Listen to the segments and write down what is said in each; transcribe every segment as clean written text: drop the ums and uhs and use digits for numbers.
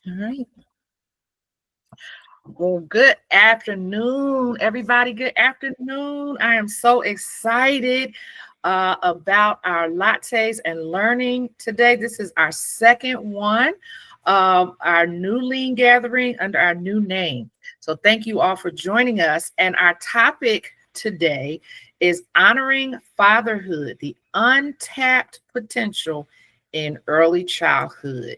All right. Well, good afternoon, everybody. Good afternoon. I am so excited about our lattes and learning today. This is our second one of our new lean gathering under our new name. So thank you all for joining us. And our topic today is honoring fatherhood, the untapped potential in early childhood.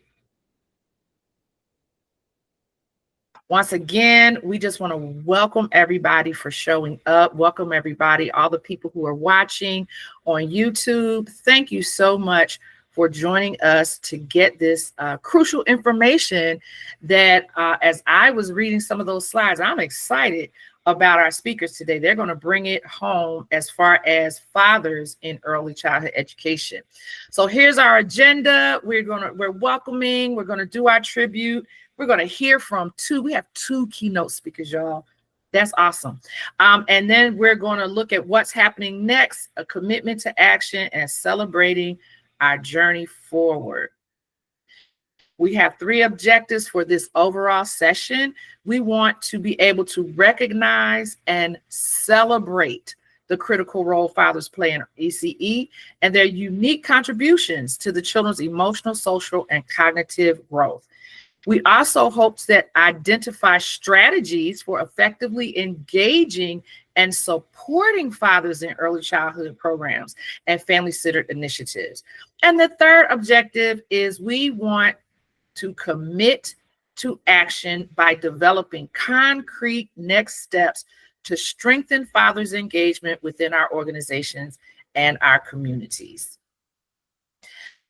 Once again, we just want to welcome everybody for showing up. Welcome everybody, all the people who are watching on YouTube. Thank you so much for joining us to get this crucial information that as I was reading some of those slides, I'm excited about our speakers today. They're going to bring it home as far as fathers in early childhood education. So here's our agenda. We're welcoming, we're going to do our tribute. We're going to hear from we have two keynote speakers, y'all. That's awesome. And then we're going to look at what's happening next, a commitment to action and celebrating our journey forward. We have three objectives for this overall session. We want to be able to recognize and celebrate the critical role fathers play in ECE and their unique contributions to the children's emotional, social, and cognitive growth. We also hope to identify strategies for effectively engaging and supporting fathers in early childhood programs and family-centered initiatives. And the third objective is we want to commit to action by developing concrete next steps to strengthen fathers' engagement within our organizations and our communities.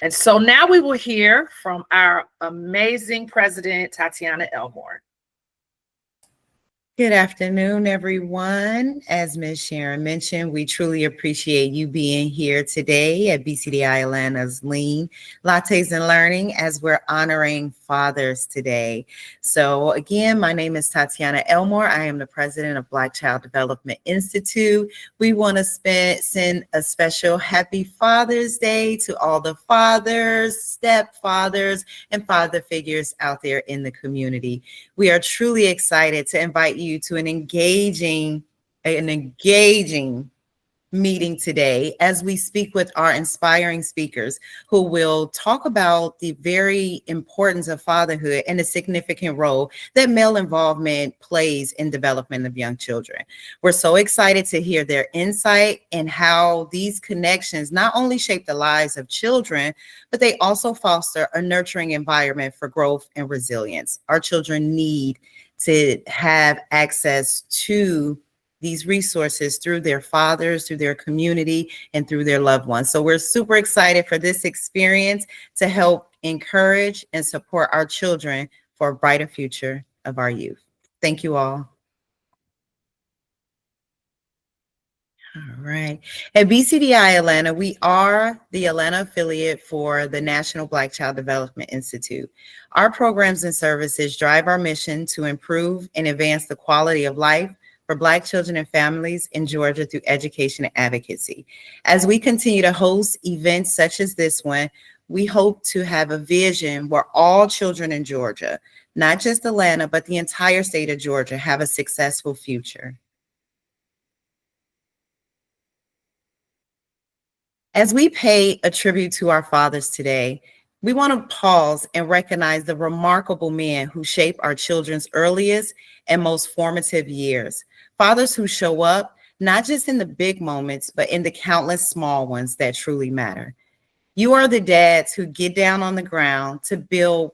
And so now we will hear from our amazing president, Tatiana Elmore. Good afternoon, everyone. As Ms. Sharon mentioned, we truly appreciate you being here today at BCDI-Atlanta's Lean Lattes and Learning as we're honoring fathers today. So again, my name is Tatiana Elmore. I am the president of Black Child Development Institute. We want to send a special happy Father's Day to all the fathers, stepfathers, and father figures out there in the community. We are truly excited to invite you to an engaging meeting today as we speak with our inspiring speakers who will talk about the very importance of fatherhood and the significant role that male involvement plays in development of young children. We're so excited to hear their insight and how these connections not only shape the lives of children, but they also foster a nurturing environment for growth and resilience. Our children need to have access to these resources through their fathers, through their community, and through their loved ones. So we're super excited for this experience to help encourage and support our children for a brighter future of our youth. Thank you all. All right. At BCDI Atlanta, we are the Atlanta affiliate for the National Black Child Development Institute. Our programs and services drive our mission to improve and advance the quality of life for Black children and families in Georgia through education and advocacy. As we continue to host events such as this one, we hope to have a vision where all children in Georgia, not just Atlanta, but the entire state of Georgia, have a successful future. As we pay a tribute to our fathers today, we want to pause and recognize the remarkable men who shape our children's earliest and most formative years. Fathers who show up, not just in the big moments, but in the countless small ones that truly matter. You are the dads who get down on the ground to build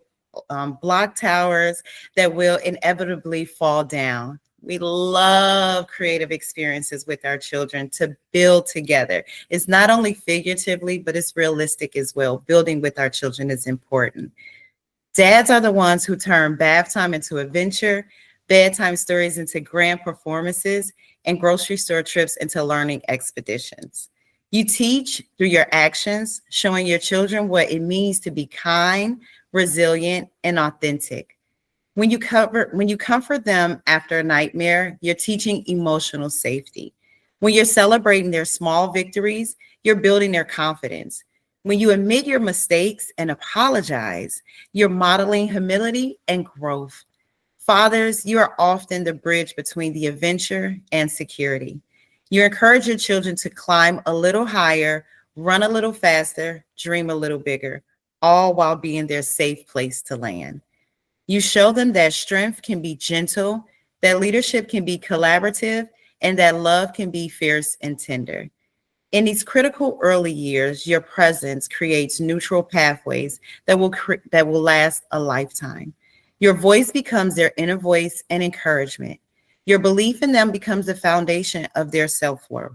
block towers that will inevitably fall down. We love creative experiences with our children to build together. It's not only figuratively, but it's realistic as well. Building with our children is important. Dads are the ones who turn bath time into adventure, bedtime stories into grand performances, and grocery store trips into learning expeditions. You teach through your actions, showing your children what it means to be kind, resilient, and authentic. When you comfort them after a nightmare, you're teaching emotional safety. When you're celebrating their small victories, you're building their confidence. When you admit your mistakes and apologize, you're modeling humility and growth. Fathers, you are often the bridge between the adventure and security. You encourage your children to climb a little higher, run a little faster, dream a little bigger, all while being their safe place to land. You show them that strength can be gentle, that leadership can be collaborative, and that love can be fierce and tender. In these critical early years, your presence creates neutral pathways that will last a lifetime. Your voice becomes their inner voice and encouragement. Your belief in them becomes the foundation of their self-worth.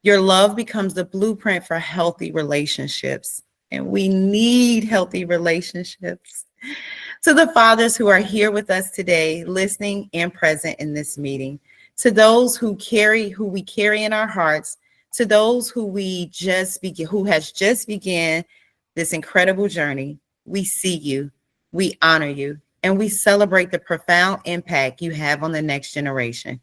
Your love becomes the blueprint for healthy relationships. And we need healthy relationships. To the fathers who are here with us today, listening and present in this meeting, to those who we carry in our hearts, to those who who has just began this incredible journey, we see you, we honor you, and we celebrate the profound impact you have on the next generation.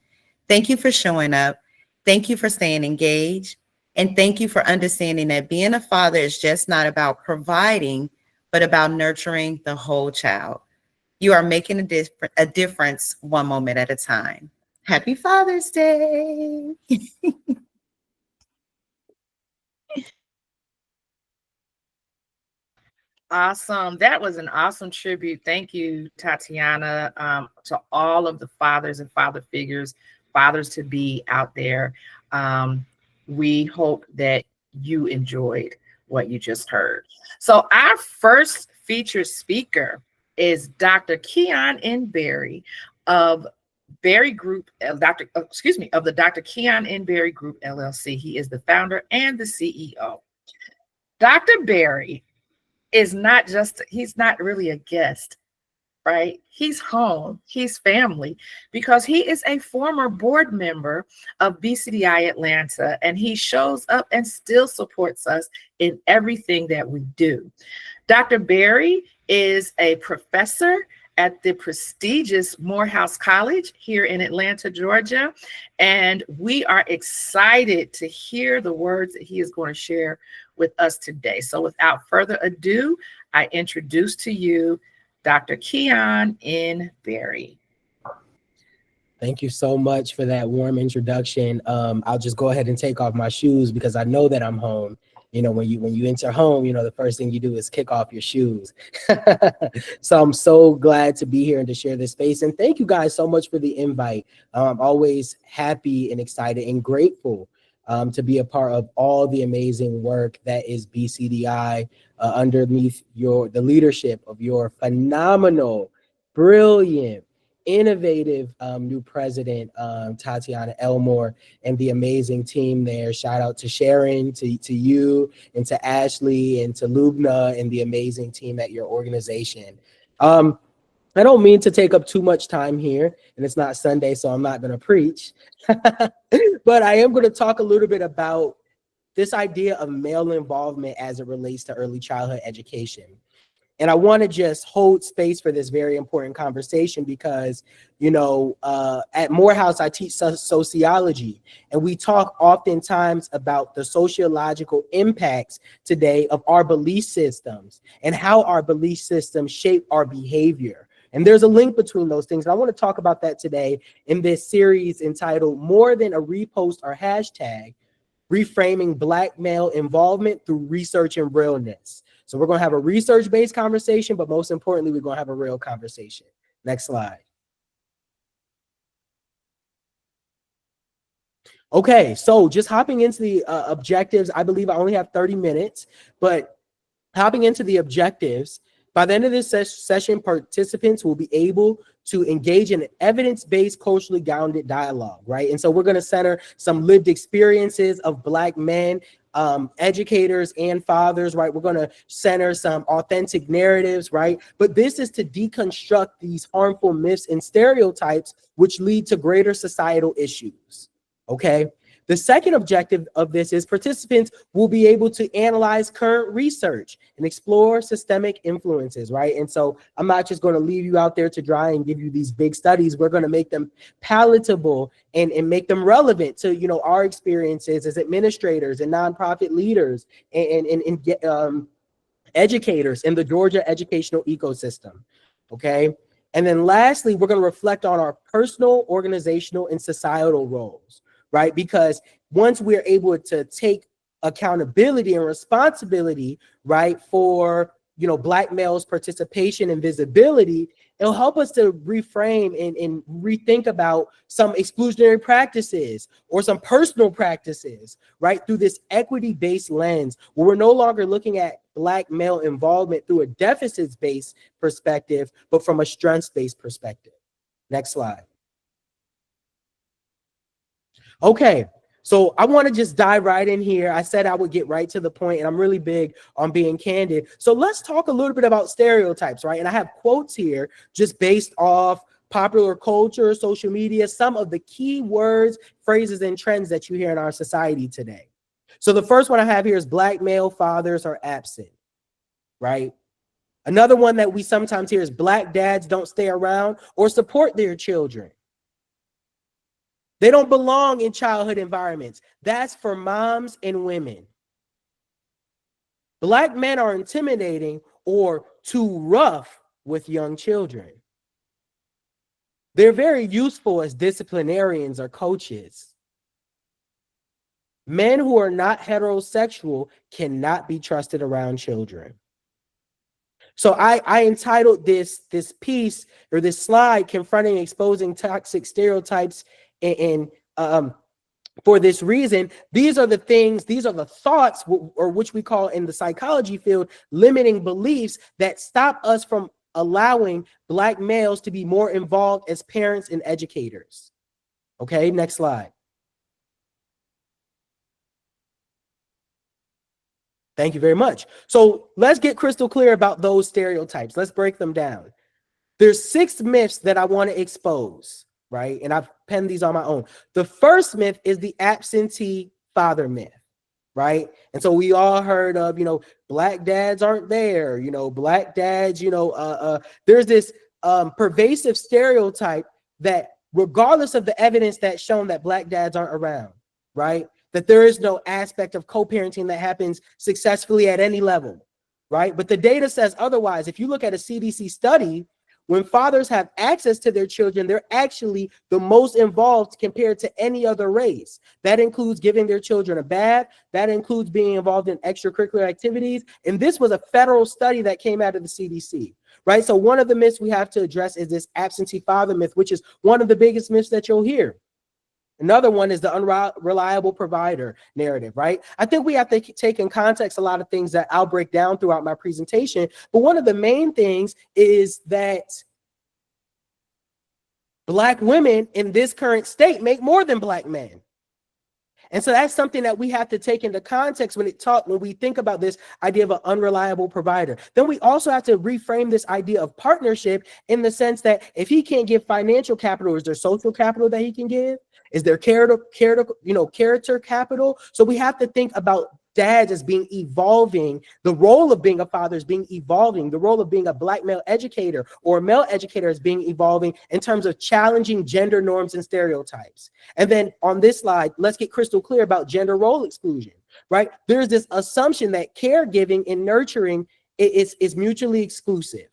Thank you for showing up. Thank you for staying engaged. And thank you for understanding that being a father is just not about providing, but about nurturing the whole child. You are making a difference one moment at a time. Happy Father's Day. Awesome. That was an awesome tribute. Thank you, Tatiana, to all of the fathers and father figures, fathers to be out there. We hope that you enjoyed what you just heard. So our first featured speaker is Dr. Keon N. Berry of Berry Group, of the Dr. Keon N. Berry Group, LLC. He is the founder and the CEO. Dr. Berry he's not really a guest, right? He's home, he's family, because he is a former board member of BCDI Atlanta, and he shows up and still supports us in everything that we do. Dr. Berry is a professor at the prestigious Morehouse College here in Atlanta, Georgia. And we are excited to hear the words that he is going to share with us today. So without further ado, I introduce to you Dr. Keon N. Berry. Thank you so much for that warm introduction. I'll just go ahead and take off my shoes because I know that I'm home. You know, when you enter home, you know, the first thing you do is kick off your shoes. So I'm so glad to be here and to share this space. And thank you guys so much for the invite. I'm always happy and excited and grateful to be a part of all the amazing work that is BCDI underneath the leadership of your phenomenal, brilliant, innovative new president, Tatiana Elmore, and the amazing team there. Shout out to Sharon, to you, and to Ashley, and to Lubna, and the amazing team at your organization. I don't mean to take up too much time here, and it's not Sunday, so I'm not going to preach. But I am going to talk a little bit about this idea of male involvement as it relates to early childhood education. And I want to just hold space for this very important conversation because, you know, at Morehouse, I teach sociology, and we talk oftentimes about the sociological impacts today of our belief systems and how our belief systems shape our behavior. And there's a link between those things. And I want to talk about that today in this series entitled More Than a Repost or Hashtag, Reframing Black Male Involvement Through Research and Realness. So we're going to have a research-based conversation, but most importantly, we're going to have a real conversation. Next slide. Okay, so just hopping into the objectives, I believe I only have 30 minutes, but hopping into the objectives, by the end of this session, participants will be able to engage in an evidence-based, culturally grounded dialogue, right? And so we're going to center some lived experiences of Black men, educators and fathers, right? We're going to center some authentic narratives, right? But this is to deconstruct these harmful myths and stereotypes which lead to greater societal issues, okay? The second objective of this is participants will be able to analyze current research and explore systemic influences, right? And so I'm not just going to leave you out there to dry and give you these big studies. We're going to make them palatable and make them relevant to, you know, our experiences as administrators and nonprofit leaders and educators in the Georgia educational ecosystem, okay? And then lastly, we're going to reflect on our personal, organizational, and societal roles, right? Because once we're able to take accountability and responsibility, right, for, you know, Black males' participation and visibility, it'll help us to reframe and rethink about some exclusionary practices or some personal practices, right, through this equity-based lens, where we're no longer looking at Black male involvement through a deficits-based perspective, but from a strengths-based perspective. Next slide. Okay, so I want to just dive right in here. I said I would get right to the point, and I'm really big on being candid. So let's talk a little bit about stereotypes, right? And I have quotes here just based off popular culture, social media, some of the key words, phrases, and trends that you hear in our society today. So the first one I have here is Black male fathers are absent, right? Another one that we sometimes hear is Black dads don't stay around or support their children. They don't belong in childhood environments. That's for moms and women. Black men are intimidating or too rough with young children. They're very useful as disciplinarians or coaches. Men who are not heterosexual cannot be trusted around children. So I entitled this piece or this slide, Confronting Exposing Toxic Stereotypes and for this reason. These are the things, these are the thoughts, or which we call in the psychology field, limiting beliefs that stop us from allowing Black males to be more involved as parents and educators. Okay, next slide. Thank you very much. So let's get crystal clear about those stereotypes. Let's break them down. There's 6 myths that I want to expose, right? And I've penned these on my own. The first myth is the absentee father myth, right? And so we all heard of, you know, Black dads aren't there, you know, Black dads, you know, there's this pervasive stereotype that regardless of the evidence that's shown that Black dads aren't around, right? That there is no aspect of co-parenting that happens successfully at any level, right? But the data says otherwise. If you look at a CDC study, when fathers have access to their children, they're actually the most involved compared to any other race. That includes giving their children a bath. That includes being involved in extracurricular activities. And this was a federal study that came out of the CDC, right? So one of the myths we have to address is this absentee father myth, which is one of the biggest myths that you'll hear. Another one is the unreliable provider narrative, right? I think we have to take in context a lot of things that I'll break down throughout my presentation. But one of the main things is that Black women in this current state make more than Black men. And so that's something that we have to take into context when we think about this idea of an unreliable provider. Then we also have to reframe this idea of partnership in the sense that if he can't give financial capital, is there social capital that he can give? Is there character capital? So we have to think about dads as being evolving. The role of being a father is being evolving. The role of being a Black male educator or a male educator is being evolving in terms of challenging gender norms and stereotypes. And then on this slide, let's get crystal clear about gender role exclusion, right? There's this assumption that caregiving and nurturing is mutually exclusive,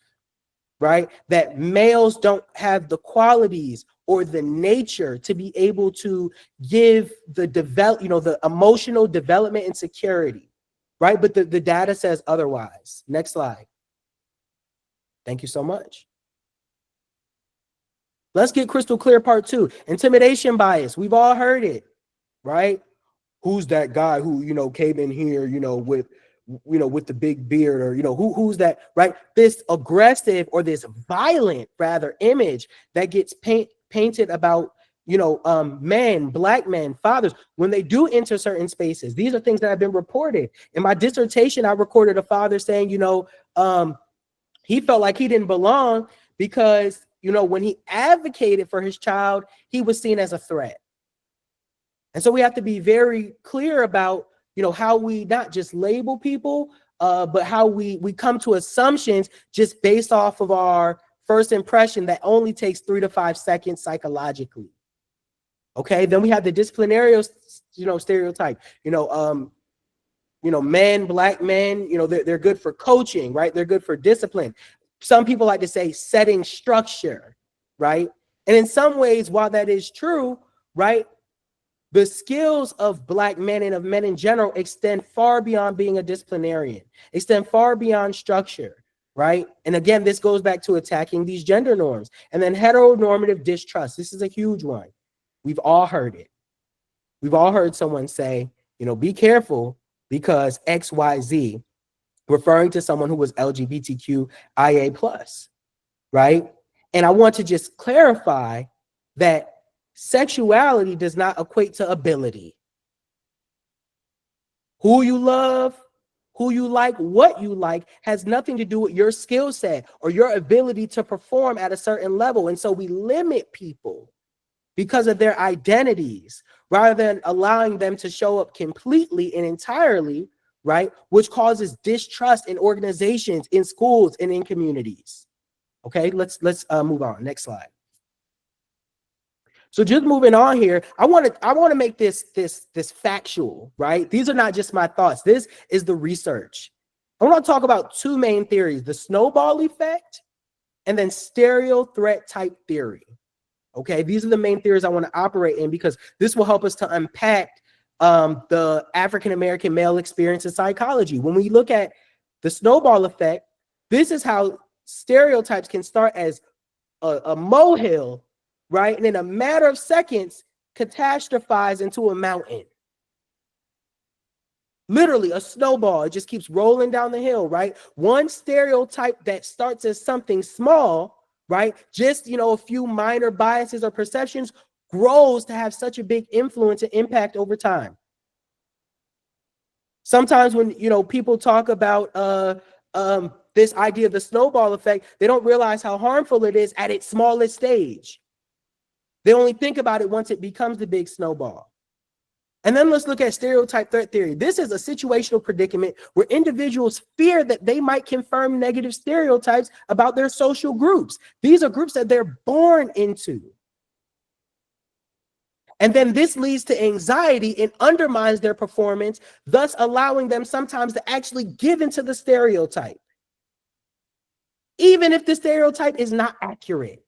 right? That males don't have the qualities or the nature to be able to give the emotional development and security, right? But the data says otherwise. Next slide. Thank you so much. Let's get crystal clear, part 2. Intimidation bias. We've all heard it, right? Who's that guy who, came in here, with the big beard, or, who's that, right? This aggressive or this violent, rather, image that gets painted about, men, Black men, fathers, when they do enter certain spaces. These are things that have been reported. In my dissertation, I recorded a father saying, he felt like he didn't belong because, when he advocated for his child, he was seen as a threat. And so we have to be very clear about, how we not just label people, but how we come to assumptions just based off of our first impression that only takes 3 to 5 seconds psychologically. Okay, then we have the disciplinary, stereotype. Men, black men, they're good for coaching, right? They're good for discipline. Some people like to say setting structure, right? And in some ways, while that is true, right, the skills of black men and of men in general extend far beyond being a disciplinarian, extend far beyond structure, right? And again, this goes back to attacking these gender norms. And then heteronormative distrust. This is a huge one. We've all heard it. We've all heard someone say, be careful because XYZ, referring to someone who was LGBTQIA+, right? And I want to just clarify that sexuality does not equate to ability. Who you love, who you like, what you like has nothing to do with your skill set or your ability to perform at a certain level. And so we limit people because of their identities rather than allowing them to show up completely and entirely, right? Which causes distrust in organizations, in schools, and in communities. Okay, let's move on. Next slide. So just moving on here, I want to make this factual, right? These are not just my thoughts. This is the research. I want to talk about two main theories: the snowball effect and then stereo threat type theory. Okay, these are the main theories I want to operate in because this will help us to unpack the African-American male experience in psychology. When we look at the snowball effect, this is how stereotypes can start as a molehill, right? And in a matter of seconds, catastrophize into a mountain. Literally a snowball. It just keeps rolling down the hill, right? One stereotype that starts as something small, right? Just, a few minor biases or perceptions grows to have such a big influence and impact over time. Sometimes when, people talk about this idea of the snowball effect, they don't realize how harmful it is at its smallest stage. They only think about it once it becomes the big snowball. And then let's look at stereotype threat theory. This is a situational predicament where individuals fear that they might confirm negative stereotypes about their social groups. These are groups that they're born into. And then this leads to anxiety and undermines their performance, thus allowing them sometimes to actually give into the stereotype, even if the stereotype is not accurate.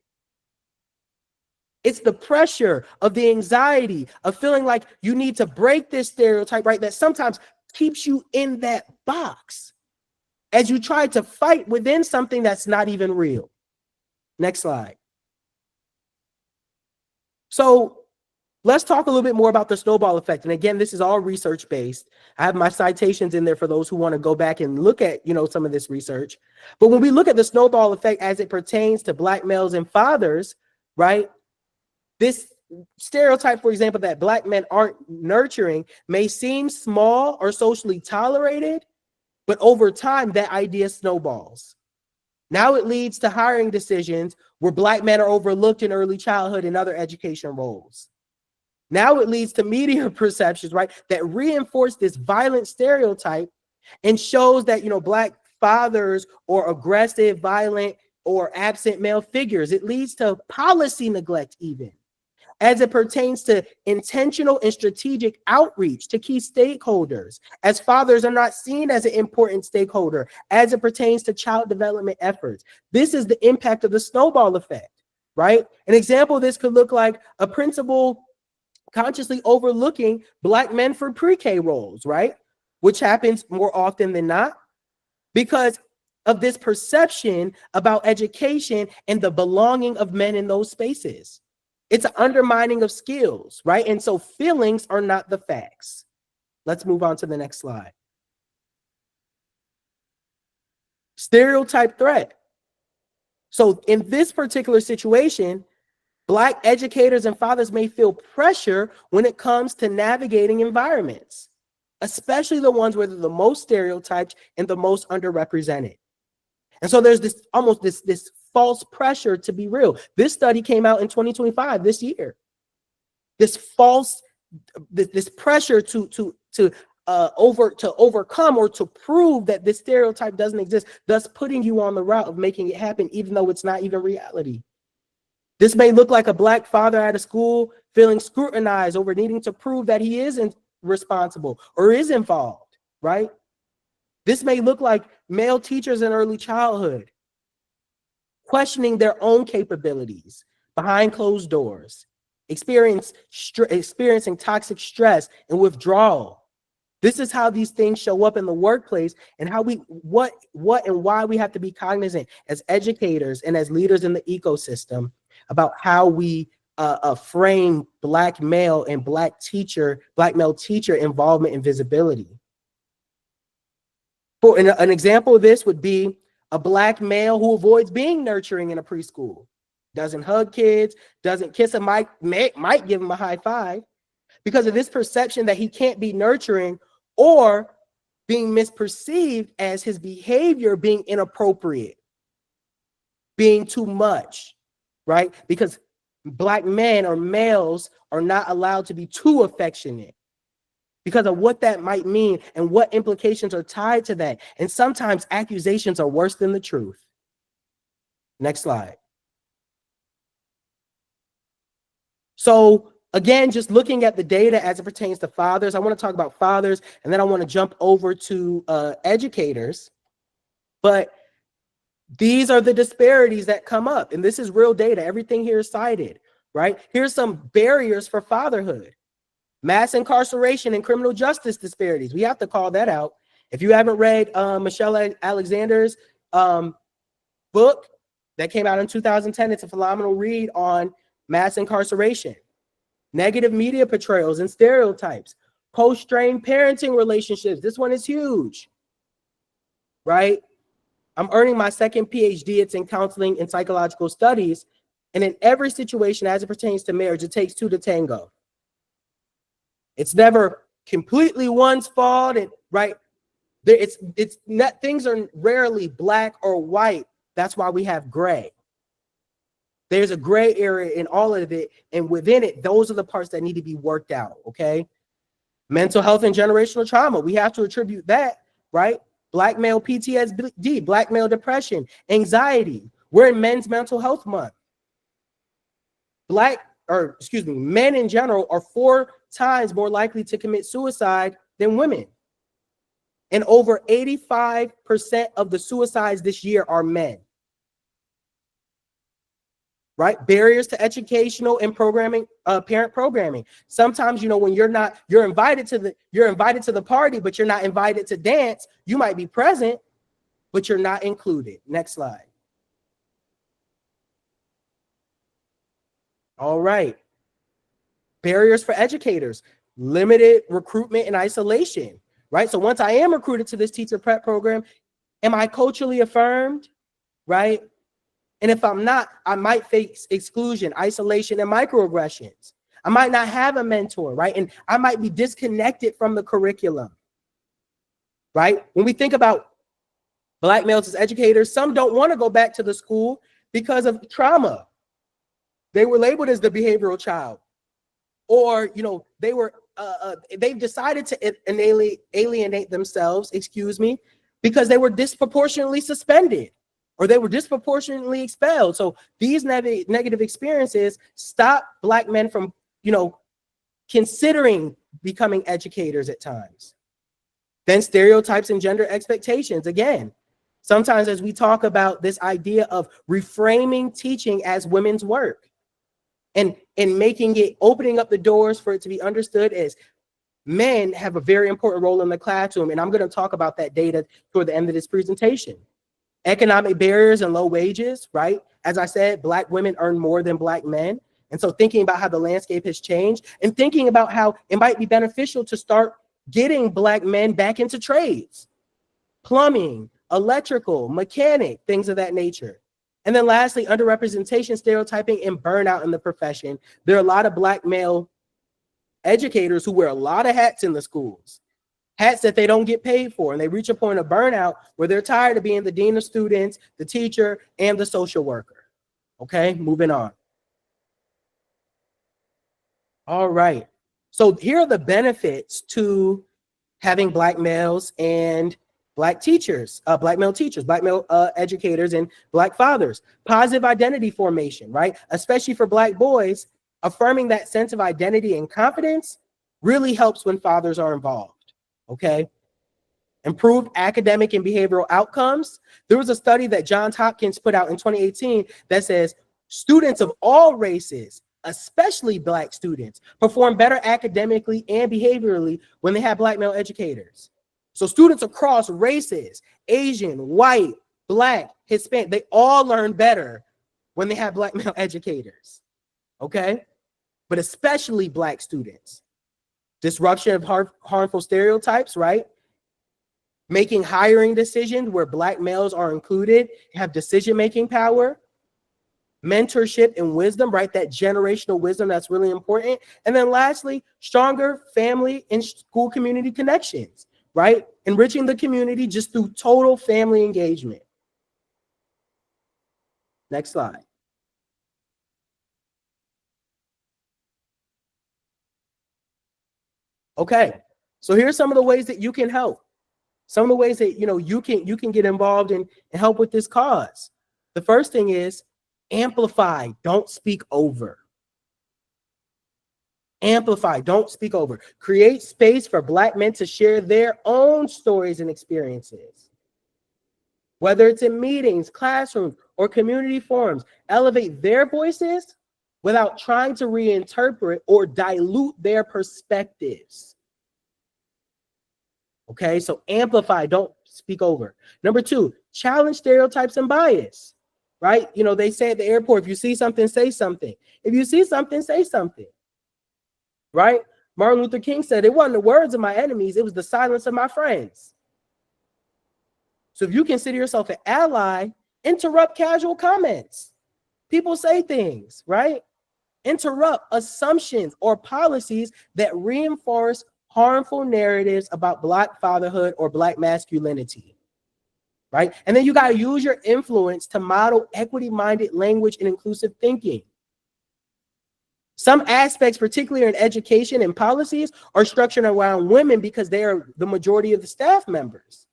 It's the pressure of the anxiety of feeling like you need to break this stereotype, right? That sometimes keeps you in that box as you try to fight within something that's not even real. Next slide. So let's talk a little bit more about the snowball effect. And again, this is all research-based. I have my citations in there for those who want to go back and look at, some of this research. But when we look at the snowball effect as it pertains to Black males and fathers, right? This stereotype, for example, that Black men aren't nurturing may seem small or socially tolerated, but over time, that idea snowballs. Now it leads to hiring decisions where Black men are overlooked in early childhood and other education roles. Now it leads to media perceptions, right, that reinforce this violent stereotype and shows that, Black fathers or aggressive, violent, or absent male figures. It leads to policy neglect even, as it pertains to intentional and strategic outreach to key stakeholders, as fathers are not seen as an important stakeholder as it pertains to child development efforts. This is the impact of the snowball effect, right? An example of this could look like a principal consciously overlooking Black men for pre-K roles, right? Which happens more often than not because of this perception about education and the belonging of men in those spaces. It's an undermining of skills, right? And so feelings are not the facts. Let's move on to the next slide. Stereotype threat. So in this particular situation, Black educators and fathers may feel pressure when it comes to navigating environments, especially the ones where they're the most stereotyped and the most underrepresented. And so there's this almost this false pressure to be real. This study came out in 2025, this year. This false this pressure to overcome or to prove that this stereotype doesn't exist, thus putting you on the route of making it happen, even though it's not even reality. This may look like a Black father at a school feeling scrutinized over needing to prove that he isn't responsible or is involved, right? This may look like male teachers in early childhood questioning their own capabilities behind closed doors, experiencing toxic stress and withdrawal. This is how these things show up in the workplace, and how what and why we have to be cognizant as educators and as leaders in the ecosystem about how we frame Black male and Black male teacher involvement and visibility. For an example of this would be a Black male who avoids being nurturing in a preschool, doesn't hug kids, doesn't kiss a mic, might give him a high five, because of this perception that he can't be nurturing, or being misperceived as his behavior being inappropriate, being too much, right? Because Black men or males are not allowed to be too affectionate because of what that might mean and what implications are tied to that. And sometimes accusations are worse than the truth. Next slide. So again, just looking at the data as it pertains to fathers, I want to talk about fathers, and then I want to jump over to educators. But these are the disparities that come up, and this is real data. Everything here is cited, right? Here's some barriers for fatherhood. Mass incarceration and criminal justice disparities. We have to call that out. If you haven't read Michelle Alexander's book that came out in 2010, it's a phenomenal read on mass incarceration, negative media portrayals and stereotypes, post-strain parenting relationships. This one is huge, right? I'm earning my second PhD. It's in counseling and psychological studies. And in every situation as it pertains to marriage, it takes two to tango. It's never completely one's fault, and right? It's not, things are rarely black or white. That's why we have gray. There's a gray area in all of it, and within it, those are the parts that need to be worked out, okay? Mental health and generational trauma, we have to attribute that, right? Black male PTSD, Black male depression, anxiety. We're in Men's Mental Health Month. Men in general are 4 times more likely to commit suicide than women. And over 85% of the suicides this year are men. Right? Barriers to educational and programming, parent programming. Sometimes, you know, when you're invited to the party, but you're not invited to dance. You might be present, but you're not included. Next slide. All right. Barriers for educators, limited recruitment and isolation, right? So once I am recruited to this teacher prep program, am I culturally affirmed, right? And if I'm not, I might face exclusion, isolation, and microaggressions. I might not have a mentor, right? And I might be disconnected from the curriculum, right? When we think about Black males as educators, some don't want to go back to the school because of trauma. They were labeled as the behavioral child, or, you know, they've decided to alienate themselves, because they were disproportionately suspended or they were disproportionately expelled. So these negative experiences stop Black men from, you know, considering becoming educators at times. Then stereotypes and gender expectations. Again, sometimes as we talk about this idea of reframing teaching as women's work, and making it, opening up the doors for it to be understood as men have a very important role in the classroom. And I'm going to talk about that data toward the end of this presentation. Economic barriers and low wages, right? As I said, Black women earn more than Black men. And so thinking about how the landscape has changed, and thinking about how it might be beneficial to start getting Black men back into trades, plumbing, electrical, mechanic, things of that nature. And then lastly, underrepresentation, stereotyping, and burnout in the profession. There are a lot of Black male educators who wear a lot of hats in the schools, hats that they don't get paid for, and they reach a point of burnout where they're tired of being the dean of students, the teacher, and the social worker. Okay, moving on. All right. So here are the benefits to having Black males and Black teachers, Black male teachers, Black male educators, and Black fathers. Positive identity formation, right? Especially for Black boys, affirming that sense of identity and confidence really helps when fathers are involved, okay? Improved academic and behavioral outcomes. There was a study that Johns Hopkins put out in 2018 that says students of all races, especially Black students, perform better academically and behaviorally when they have Black male educators. So students across races, Asian, white, Black, Hispanic, they all learn better when they have Black male educators, okay? But especially Black students. Disruption of harmful stereotypes, right? Making hiring decisions where Black males are included, have decision-making power, mentorship and wisdom, right? That generational wisdom, that's really important. And then lastly, stronger family and school community connections, right? Enriching the community just through total family engagement. Next slide. Okay, so here's some of the ways that you can help. Some of the ways that you can get involved and help with this cause. The first thing is amplify, don't speak over. Amplify, don't speak over. Create space for Black men to share their own stories and experiences. Whether it's in meetings, classrooms, or community forums, elevate their voices without trying to reinterpret or dilute their perspectives. Okay, so amplify, don't speak over. Number two, challenge stereotypes and bias, right? They say at the airport, if you see something, say something. If you see something, say something, right? Martin Luther King said, it wasn't the words of my enemies, it was the silence of my friends. So if you consider yourself an ally, interrupt casual comments. People say things, right? Interrupt assumptions or policies that reinforce harmful narratives about Black fatherhood or Black masculinity, right? And then you got to use your influence to model equity-minded language and inclusive thinking. Some aspects, particularly in education and policies, are structured around women because they are the majority of the staff members,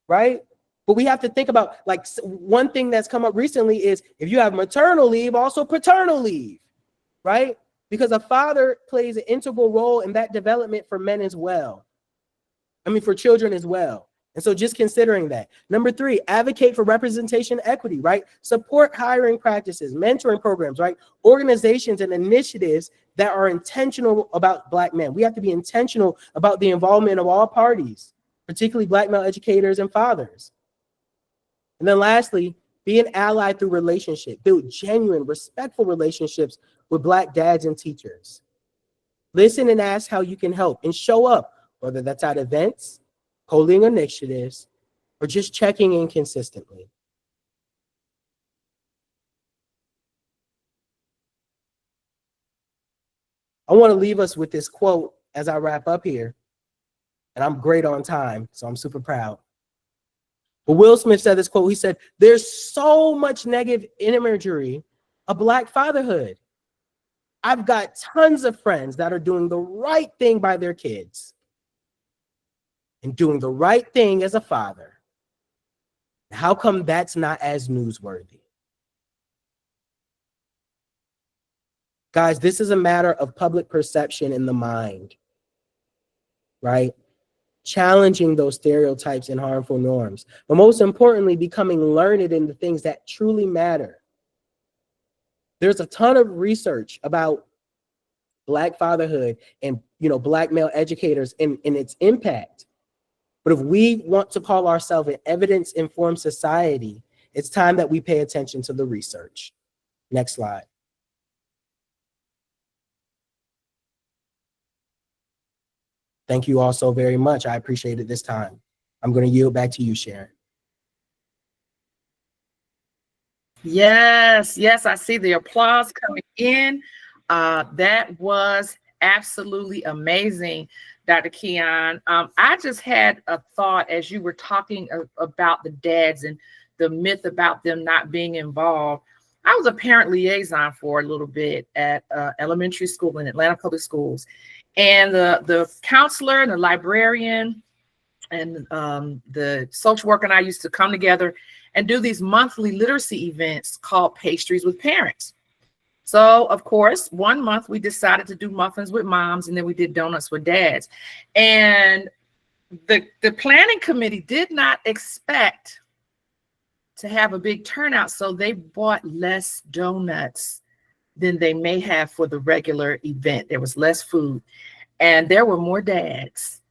right? But we have to think about, like, one thing that's come up recently is if you have maternal leave, also paternal leave, right? Because a father plays an integral role in that development for men as well. For children as well. And so just considering that. Number three, advocate for representation equity, right? Support hiring practices, mentoring programs, right? Organizations and initiatives that are intentional about Black men. We have to be intentional about the involvement of all parties, particularly Black male educators and fathers. And then lastly, be an ally through relationship. Build genuine, respectful relationships with Black dads and teachers. Listen and ask how you can help and show up, whether that's at events, holding initiatives, or just checking in consistently. I want to leave us with this quote as I wrap up here. And I'm great on time, so I'm super proud. But Will Smith said this quote. He said, there's so much negative imagery of Black fatherhood. I've got tons of friends that are doing the right thing by their kids and doing the right thing as a father. How come that's not as newsworthy? Guys, this is a matter of public perception in the mind, right? Challenging those stereotypes and harmful norms, but most importantly, becoming learned in the things that truly matter. There's a ton of research about Black fatherhood and Black male educators and its impact. But if we want to call ourselves an evidence-informed society, it's time that we pay attention to the research. Next slide. Thank you all so very much. I appreciate it this time. I'm going to yield back to you, Sharon. Yes, I see the applause coming in. That was absolutely amazing, Dr. Keon. I just had a thought as you were talking about the dads and the myth about them not being involved. I was a parent liaison for a little bit at elementary school in Atlanta Public Schools. And the counselor and the librarian and the social worker and I used to come together and do these monthly literacy events called Pastries with Parents. So, of course, one month we decided to do muffins with moms, and then we did donuts with dads. And the planning committee did not expect to have a big turnout, so they bought less donuts than they may have for the regular event. There was less food, and there were more dads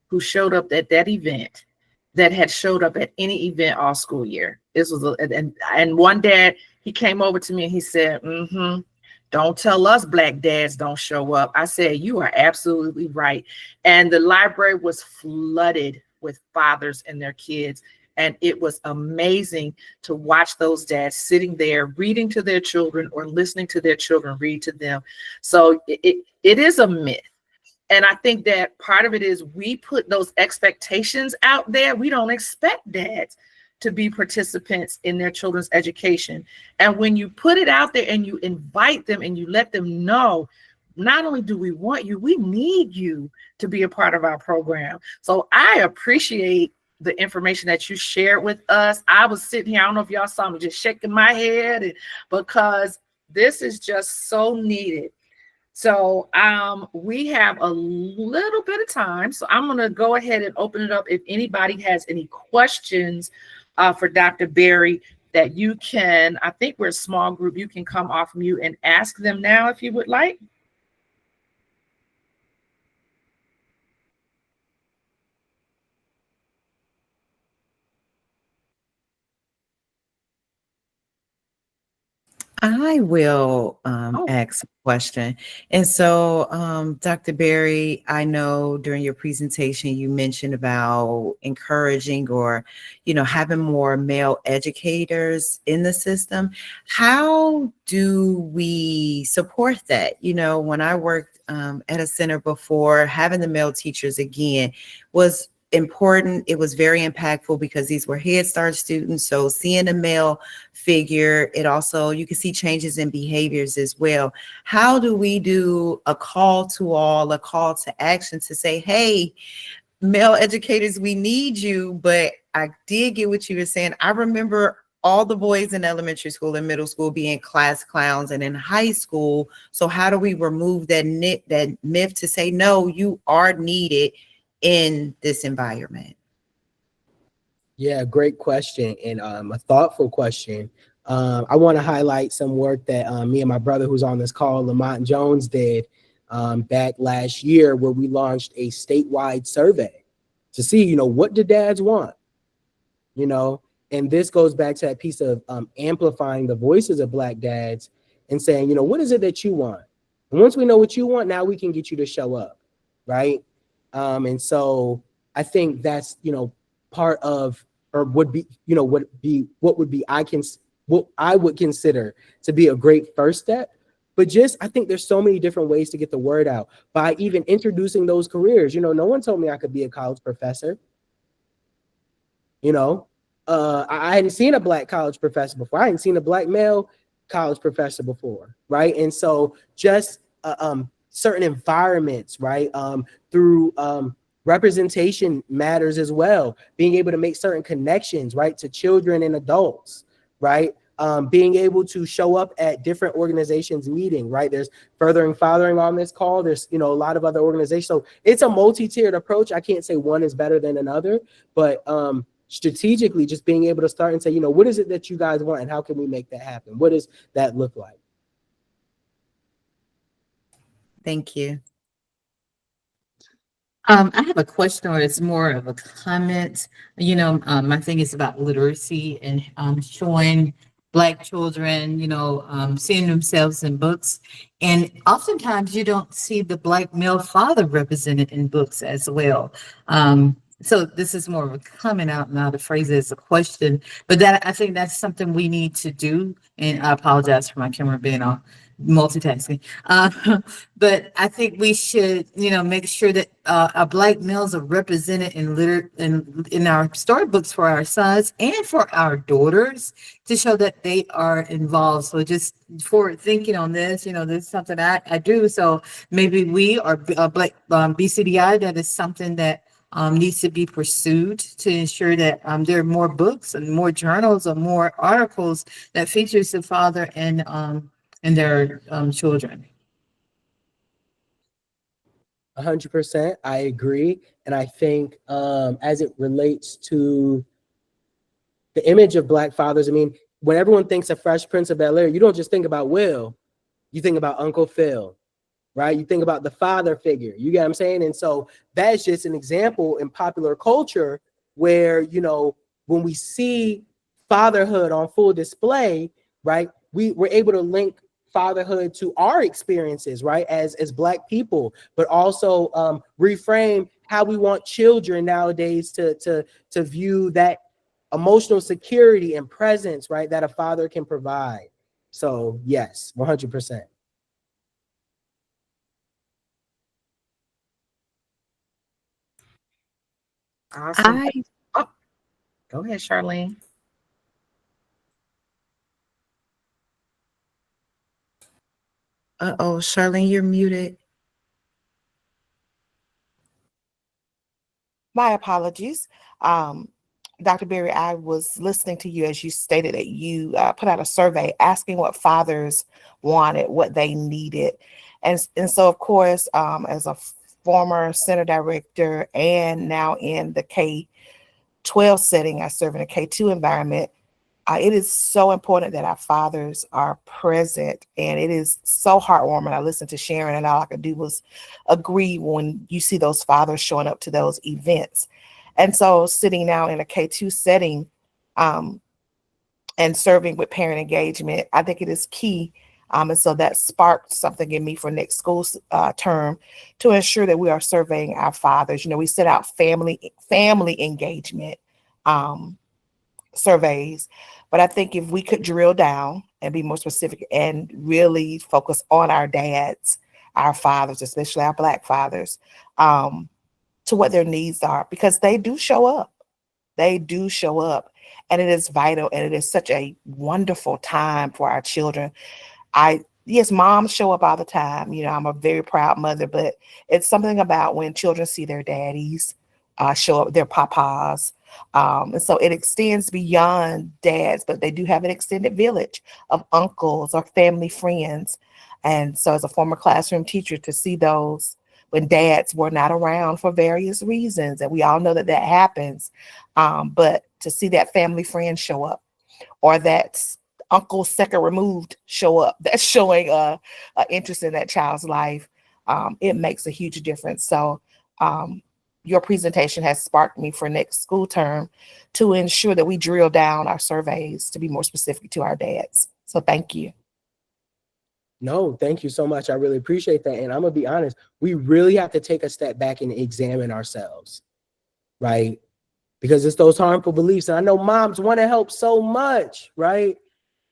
who showed up at that event that had showed up at any event all school year. This was and one dad, he came over to me and he said, don't tell us black dads don't show up. I said, you are absolutely right. And the library was flooded with fathers and their kids. And it was amazing to watch those dads sitting there reading to their children or listening to their children read to them. So it is a myth. And I think that part of it is we put those expectations out there. We don't expect dads to be participants in their children's education. And when you put it out there and you invite them and you let them know, not only do we want you, we need you to be a part of our program. So I appreciate the information that you shared with us. I was sitting here, I don't know if y'all saw me just shaking my head, because this is just so needed. So we have a little bit of time. So I'm going to go ahead and open it up. If anybody has any questions for Dr. Berry that you can, I think we're a small group, you can come off mute and ask them now if you would like. I will ask a question. And so, Dr. Berry, I know during your presentation, you mentioned about encouraging or, having more male educators in the system. How do we support that? When I worked at a center before, having the male teachers again was important. It was very impactful because these were Head Start students. So seeing a male figure, it also, you can see changes in behaviors as well. How do we do a call to all, a call to action to say, hey, male educators, we need you? But I did get what you were saying. I remember all the boys in elementary school and middle school being class clowns, and in high school. So how do we remove that myth to say, no, you are needed in this environment? Yeah, great question, and a thoughtful question. I want to highlight some work that me and my brother who's on this call, Lamont Jones, did back last year, where we launched a statewide survey to see, what do dads want? And this goes back to that piece of amplifying the voices of Black dads and saying, what is it that you want? And once we know what you want, now we can get you to show up, right? And so I think that's, part of, or would be, what I would consider to be a great first step. But I think there's so many different ways to get the word out by even introducing those careers. No one told me I could be a college professor. I hadn't seen a Black college professor before. I hadn't seen a Black male college professor before, right? And so just certain environments, right, through representation matters as well. Being able to make certain connections, right, to children and adults, right? Being able to show up at different organizations meeting, right? There's Furthering Fathering on this call. There's, a lot of other organizations. So it's a multi-tiered approach. I can't say one is better than another, but strategically just being able to start and say, what is it that you guys want and how can we make that happen? What does that look like? Thank you. I have a question, or it's more of a comment. My thing is about literacy and showing Black children, seeing themselves in books. And oftentimes you don't see the Black male father represented in books as well. So this is more of a coming out, not a phrase as a question, but that I think that's something we need to do. And I apologize for my camera being on multitasking. But I think we should, make sure that our Black males are represented in our storybooks for our sons and for our daughters to show that they are involved. So just forward thinking on this, this is something I do. So maybe we are Black BCDI. That is something that needs to be pursued to ensure that there are more books and more journals or more articles that features the father and their children. 100%, I agree. And I think as it relates to the image of Black fathers, I mean, when everyone thinks of Fresh Prince of Bel-Air, you don't just think about Will, you think about Uncle Phil, right? You think about the father figure, you get what I'm saying? And so that's just an example in popular culture where, when we see fatherhood on full display, right, we're able to link fatherhood to our experiences, right, as Black people, but also reframe how we want children nowadays to view that emotional security and presence, right, that a father can provide. So yes, 100%. Awesome. Oh, go ahead, Charlene. Uh-oh, Charlene, you're muted. My apologies. Dr. Berry, I was listening to you as you stated that you put out a survey asking what fathers wanted, what they needed. And so, of course, as a former center director and now in the K-12 setting, I serve in a K-2 environment. It is so important that our fathers are present, and it is so heartwarming. I listened to Sharon, and all I could do was agree when you see those fathers showing up to those events. And so sitting now in a K-2 setting and serving with parent engagement, I think it is key. And so that sparked something in me for next school term to ensure that we are surveying our fathers. We set out family engagement surveys, but I think if we could drill down and be more specific and really focus on our dads, our fathers, especially our Black fathers, to what their needs are, because they do show up. They do show up, and it is vital, and it is such a wonderful time for our children. Yes, moms show up all the time. I'm a very proud mother, but it's something about when children see their daddies show up, their papas. And so it extends beyond dads, but they do have an extended village of uncles or family friends. And so as a former classroom teacher, to see those when dads were not around for various reasons, and we all know that happens, but to see that family friend show up, or that uncle second removed show up, that's showing interest in that child's life, it makes a huge difference. So your presentation has sparked me for next school term to ensure that we drill down our surveys to be more specific to our dads. So thank you. No, thank you so much. I really appreciate that. And I'm going to be honest, we really have to take a step back and examine ourselves, right? Because it's those harmful beliefs. And I know moms want to help so much, right?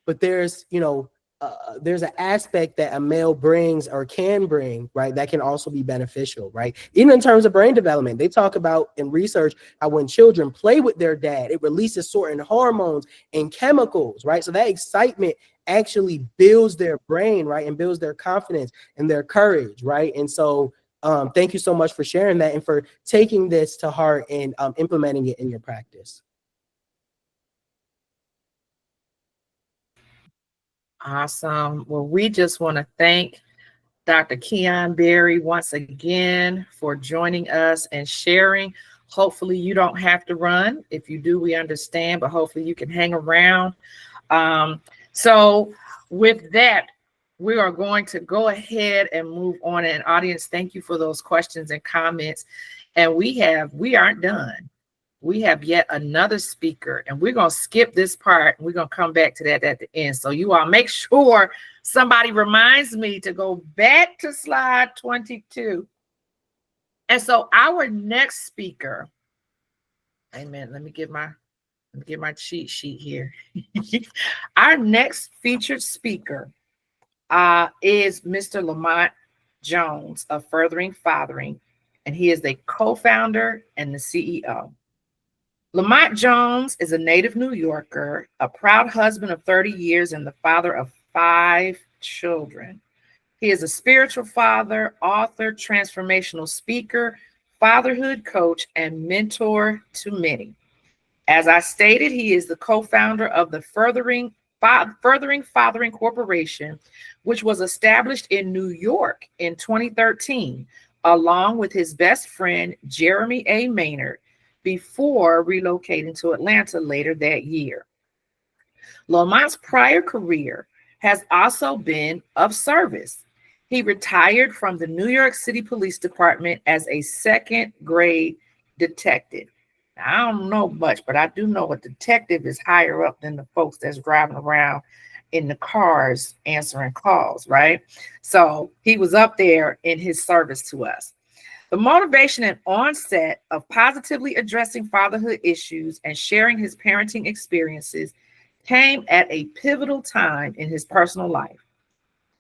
But there's an aspect that a male brings or can bring, right, that can also be beneficial, right? Even in terms of brain development, they talk about in research how when children play with their dad, it releases certain hormones and chemicals, right? So that excitement actually builds their brain, right, and builds their confidence and their courage, right? And so thank you so much for sharing that and for taking this to heart and implementing it in your practice. Awesome. Well, we just want to thank Dr. Keon Berry once again for joining us and sharing. Hopefully you don't have to run. If you do, we understand, but hopefully you can hang around. So with that, we are going to go ahead and move on. And audience, thank you for those questions and comments. And we aren't done. We have yet another speaker, and we're going to skip this part. We're going to come back to that at the end. So you all make sure somebody reminds me to go back to slide 22. And so our next speaker Amen. Let me get my cheat sheet here. Our next featured speaker is Mr. Lamont Jones of Furthering Fathering, and he is the co-founder and the CEO. Lamont Jones is a native New Yorker, a proud husband of 30 years, and the father of 5 children. He is a spiritual father, author, transformational speaker, fatherhood coach, and mentor to many. As I stated, he is the co-founder of the Furthering Fathering Corporation, which was established in New York in 2013, along with his best friend, Jeremy A. Maynard, before relocating to Atlanta later that year. Lamont's prior career has also been of service. He retired from the New York City Police Department as a second grade detective. Now, I don't know much, but I do know a detective is higher up than the folks that's driving around in the cars answering calls, right? So he was up there in his service to us. The motivation and onset of positively addressing fatherhood issues and sharing his parenting experiences came at a pivotal time in his personal life.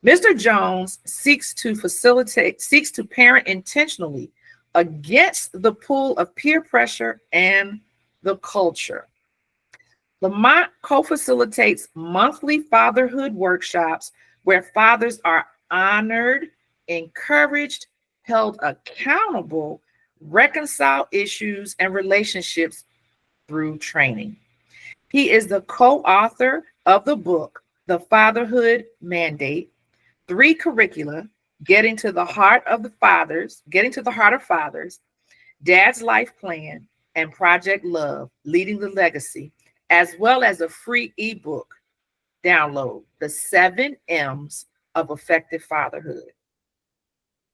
Mr. Jones seeks to parent intentionally against the pull of peer pressure and the culture. Lamont co-facilitates monthly fatherhood workshops where fathers are honored, encouraged, held accountable, reconcile issues and relationships through training. He is the co-author of the book, The Fatherhood Mandate, 3 curricula, Getting to the Heart of Fathers, Dad's Life Plan, and Project Love, Leading the Legacy, as well as a free ebook download, The 7 M's of Effective Fatherhood.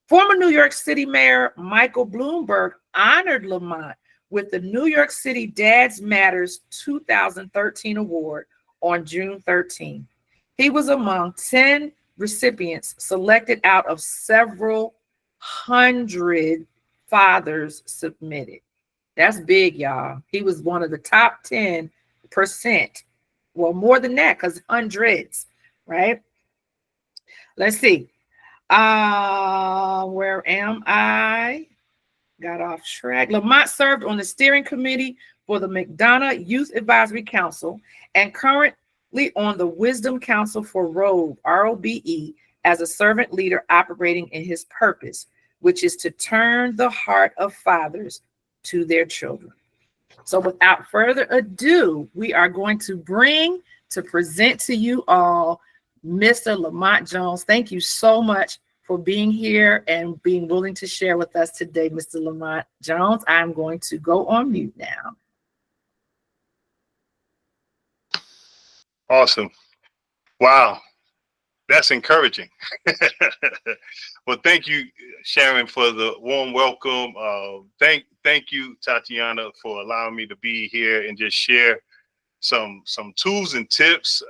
Former New York City Mayor Michael Bloomberg honored Lamont with the New York City Dads Matters 2013 award on June 13. He was among 10 recipients selected out of several hundred fathers submitted. That's big, y'all. He was one of the top 10%. Well, more than that, because hundreds, right? Let's see. Where am I? Got off track. Lamont served on the steering committee for the McDonough Youth Advisory Council and currently on the Wisdom Council for ROBE, ROBE, as a servant leader operating in his purpose, which is to turn the heart of fathers to their children. So without further ado, we are going to present to you all Mr. Lamont Jones. Thank you so much for being here and being willing to share with us today, Mr. Lamont Jones. I'm going to go on mute now. Awesome. Wow. That's encouraging. Well, thank you, Sharon, for the warm welcome. Thank you, Tatiana, for allowing me to be here and just share some tools and tips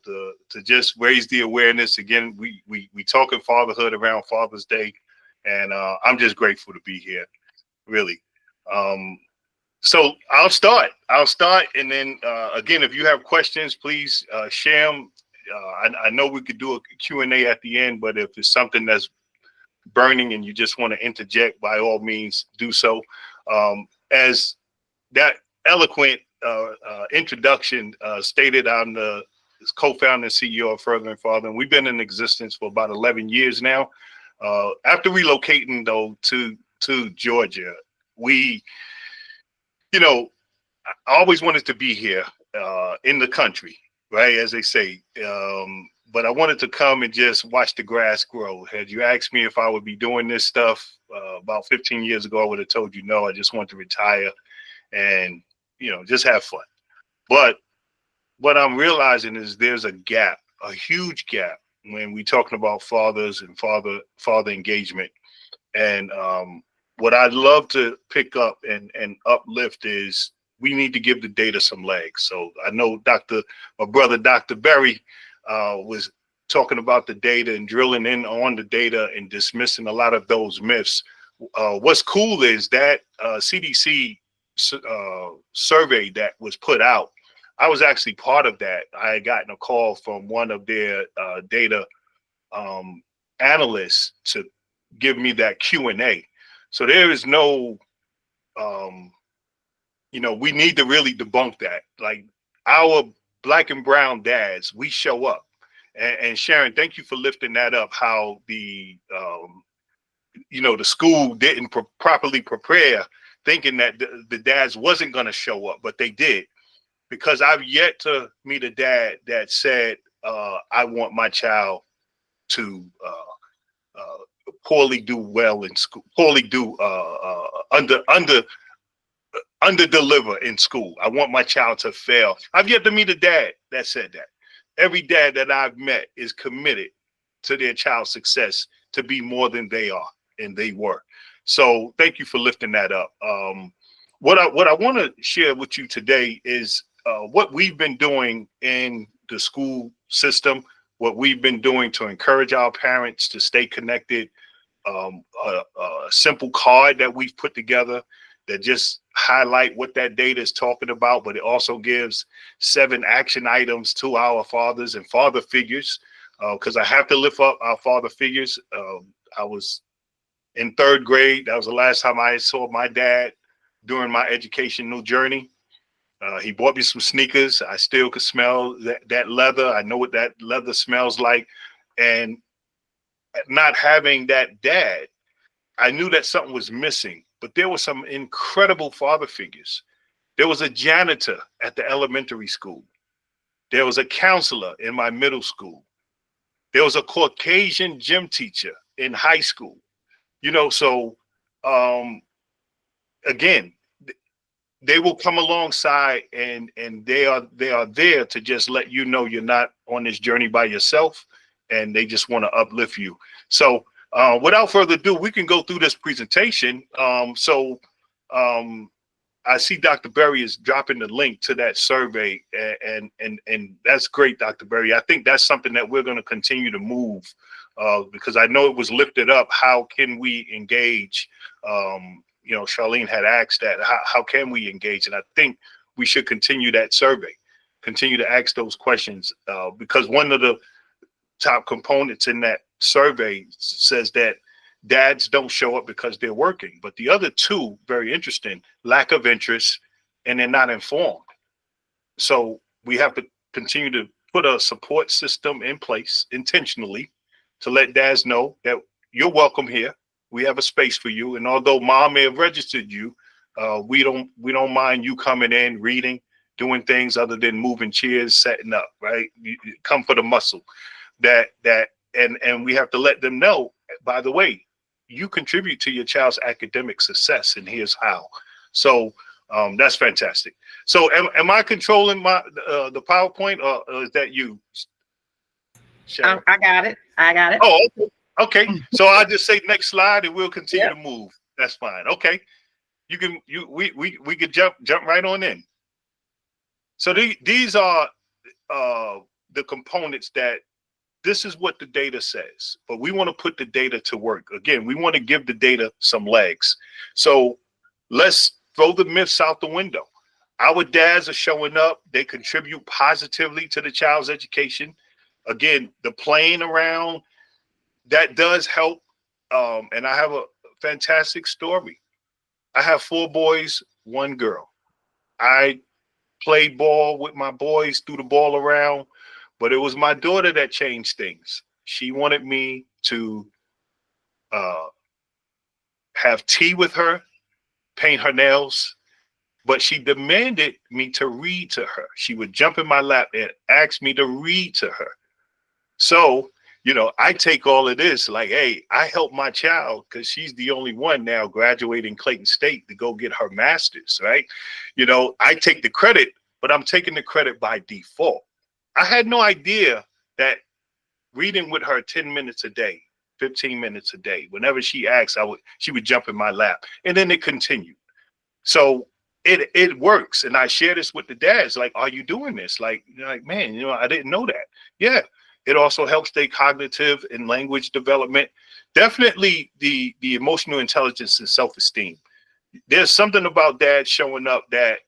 to just raise the awareness. Again, we talking fatherhood around Father's Day, and I'm just grateful to be here, really. So I'll start, and then again, if you have questions, please share them. I know we could do a Q&A at the end, but if it's something that's burning and you just want to interject, by all means, do so. As that eloquent introduction stated, I'm the co-founder and CEO of Furthering Father, and we've been in existence for about 11 years now. After relocating, though, to Georgia, I always wanted to be here in the country, right, as they say. But I wanted to come and just watch the grass grow. Had you asked me if I would be doing this stuff about 15 years ago, I would have told you no. I just want to retire and, just have fun. But what I'm realizing is there's a gap, a huge gap, when we're talking about fathers and father engagement. And what I'd love to pick up and uplift is we need to give the data some legs. So I know my brother, Dr. Berry, was talking about the data and drilling in on the data and dismissing a lot of those myths. What's cool is that CDC survey that was put out. I was actually part of that. I had gotten a call from one of their data analysts to give me that Q&A. So there is no, we need to really debunk that. Like, our Black and brown dads, we show up. And Sharon, thank you for lifting that up, how the school didn't properly prepare, thinking that the dads wasn't going to show up, but they did. Because I've yet to meet a dad that said, I want my child to poorly do well in school, poorly do under deliver in school. I want my child to fail. I've yet to meet a dad that said that. Every dad that I've met is committed to their child's success to be more than they are and they were. So thank you for lifting that up. What I want to share with you today is what we've been doing in the school system, what we've been doing to encourage our parents to stay connected. A simple card that we've put together that just highlight what that data is talking about, but it also gives 7 action items to our fathers and father figures, because I have to lift up our father figures. I was in 3rd grade. That was the last time I saw my dad during my educational journey. He bought me some sneakers. I still could smell that leather. I know what that leather smells like. And not having that dad, I knew that something was missing. But there were some incredible father figures. There was a janitor at the elementary school. There was a counselor in my middle school. There was a Caucasian gym teacher in high school. So again, they will come alongside and they are there to just let you know you're not on this journey by yourself, and they just want to uplift you. So without further ado, we can go through this presentation. I see Dr. Berry is dropping the link to that survey, and that's great, Dr. Berry. I think that's something that we're going to continue to move, because I know it was lifted up. How can we engage? Charlene had asked that. How can we engage? And I think we should continue that survey, continue to ask those questions, because one of the top components in that survey says that dads don't show up because they're working, but the other 2, very interesting, lack of interest, and they're not informed. So we have to continue to put a support system in place intentionally to let dads know that you're welcome here. We have a space for you. And although mom may have registered you, we don't mind you coming in, reading, doing things other than moving chairs, setting up, right? You come for the muscle. And we have to let them know, by the way, you contribute to your child's academic success, and here's how. So that's fantastic. So am I controlling the PowerPoint, or is that you, Sharon? I got it. Oh, okay. So I'll just say next slide, and we'll continue to move. That's fine. Okay. We could jump right on in. So these are the components that. This is what the data says, but we want to put the data to work. Again, we want to give the data some legs. So let's throw the myths out the window. Our dads are showing up. They contribute positively to the child's education. Again, the playing around, that does help. And I have a fantastic story. I have 4 boys, 1 girl. I played ball with my boys, threw the ball around. But it was my daughter that changed things. She wanted me to have tea with her, paint her nails, but she demanded me to read to her. She would jump in my lap and ask me to read to her. So, I take all of this like, hey, I help my child because she's the only one now graduating Clayton State to go get her master's, right? I take the credit, but I'm taking the credit by default. I had no idea that reading with her 10 minutes a day, 15 minutes a day, whenever she asked, she would jump in my lap, and then it continued. So it works. And I share this with the dads, like, are you doing this? Like, man, I didn't know that. Yeah. It also helps their cognitive and language development. Definitely the emotional intelligence and self-esteem. there's something about dad showing up that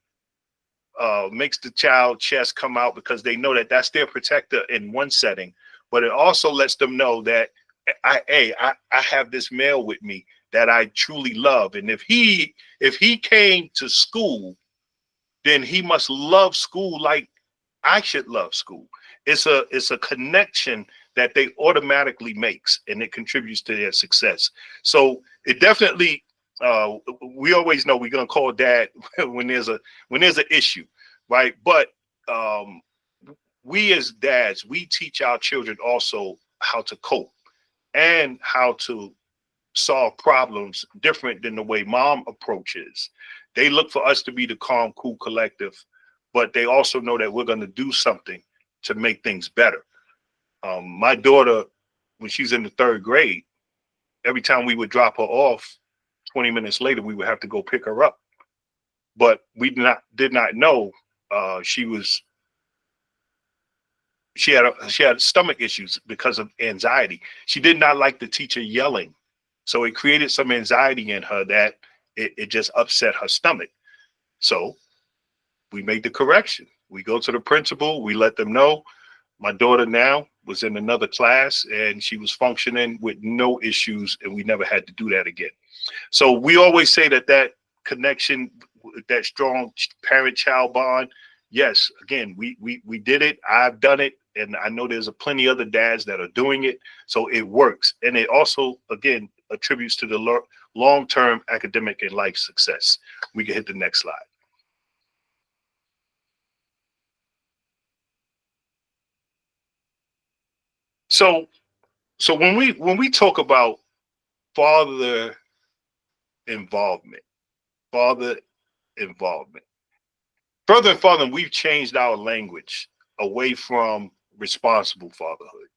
makes the child chest come out, because they know that that's their protector in one setting, but it also lets them know that I have this male with me that I truly love, and if he came to school, then he must love school like I should love school. It's a connection that they automatically makes, and it contributes to their success. So it definitely, we always know we're gonna call dad when there's an issue, right? But we as dads, we teach our children also how to cope and how to solve problems different than the way mom approaches. They look for us to be the calm, cool collective, but they also know that we're going to do something to make things better. My daughter, when she's in the 3rd grade, every time we would drop her off, 20 minutes later, we would have to go pick her up. But we did not know she had stomach issues because of anxiety. She did not like the teacher yelling. So it created some anxiety in her that it just upset her stomach. So we made the correction. We go to the principal, we let them know. My daughter now was in another class and she was functioning with no issues, and we never had to do that again. So we always say that connection, that strong parent-child bond, yes, again, we did it. I've done it, and I know there's plenty other dads that are doing it. So it works. And it also, again, attributes to the long-term academic and life success. We can hit the next slide. So when we talk about father involvement, further and further, we've changed our language away from responsible fatherhood.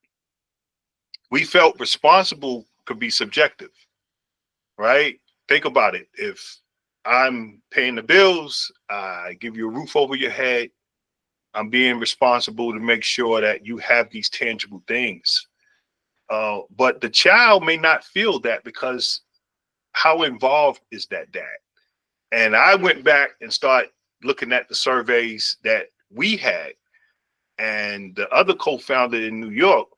We felt responsible could be subjective, right? Think about it. If I'm paying the bills, I give you a roof over your head, I'm being responsible to make sure that you have these tangible things. But the child may not feel that, because how involved is that dad? And I went back and started looking at the surveys that we had, and the other co-founder in New York,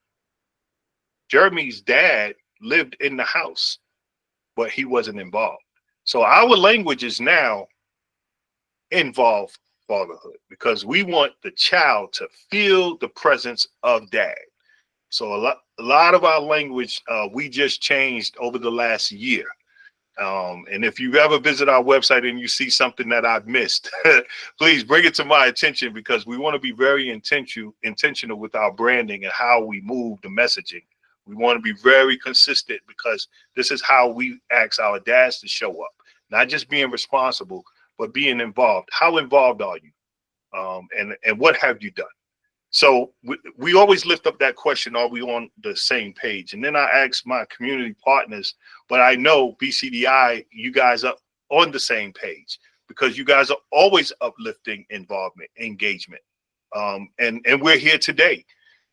Jeremy's dad lived in the house, but he wasn't involved. So our language is now involve fatherhood, because we want the child to feel the presence of dad. So a lot of our language, we just changed over the last year. And if you ever visit our website and you see something that I've missed, please bring it to my attention, because we want to be very intentional with our branding and how we move the messaging. We want to be very consistent, because this is how we ask our dads to show up, not just being responsible, but being involved. How involved are you? And what have you done? So we always lift up that question, are we on the same page? And then I ask my community partners, but I know BCDI, you guys are on the same page, because you guys are always uplifting involvement, engagement. And we're here today,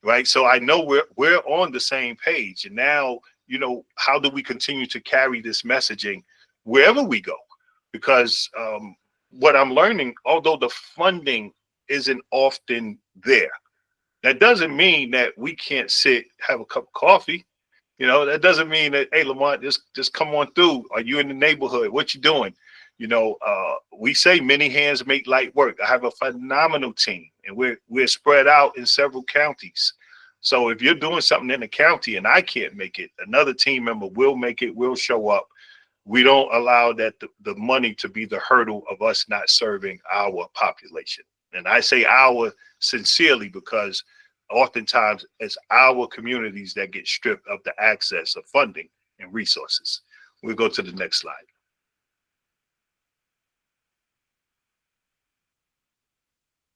right? So I know we're on the same page. And now, how do we continue to carry this messaging wherever we go? Because what I'm learning, although the funding isn't often there, that doesn't mean that we can't sit, have a cup of coffee. That doesn't mean that, hey, Lamont, just come on through. Are you in the neighborhood? What you doing? We say many hands make light work. I have a phenomenal team, and we're spread out in several counties. So if you're doing something in the county and I can't make it, another team member will make it, will show up. We don't allow that the money to be the hurdle of us not serving our population. And I say our sincerely, because oftentimes it's our communities that get stripped of the access of funding and resources. We'll go to the next slide.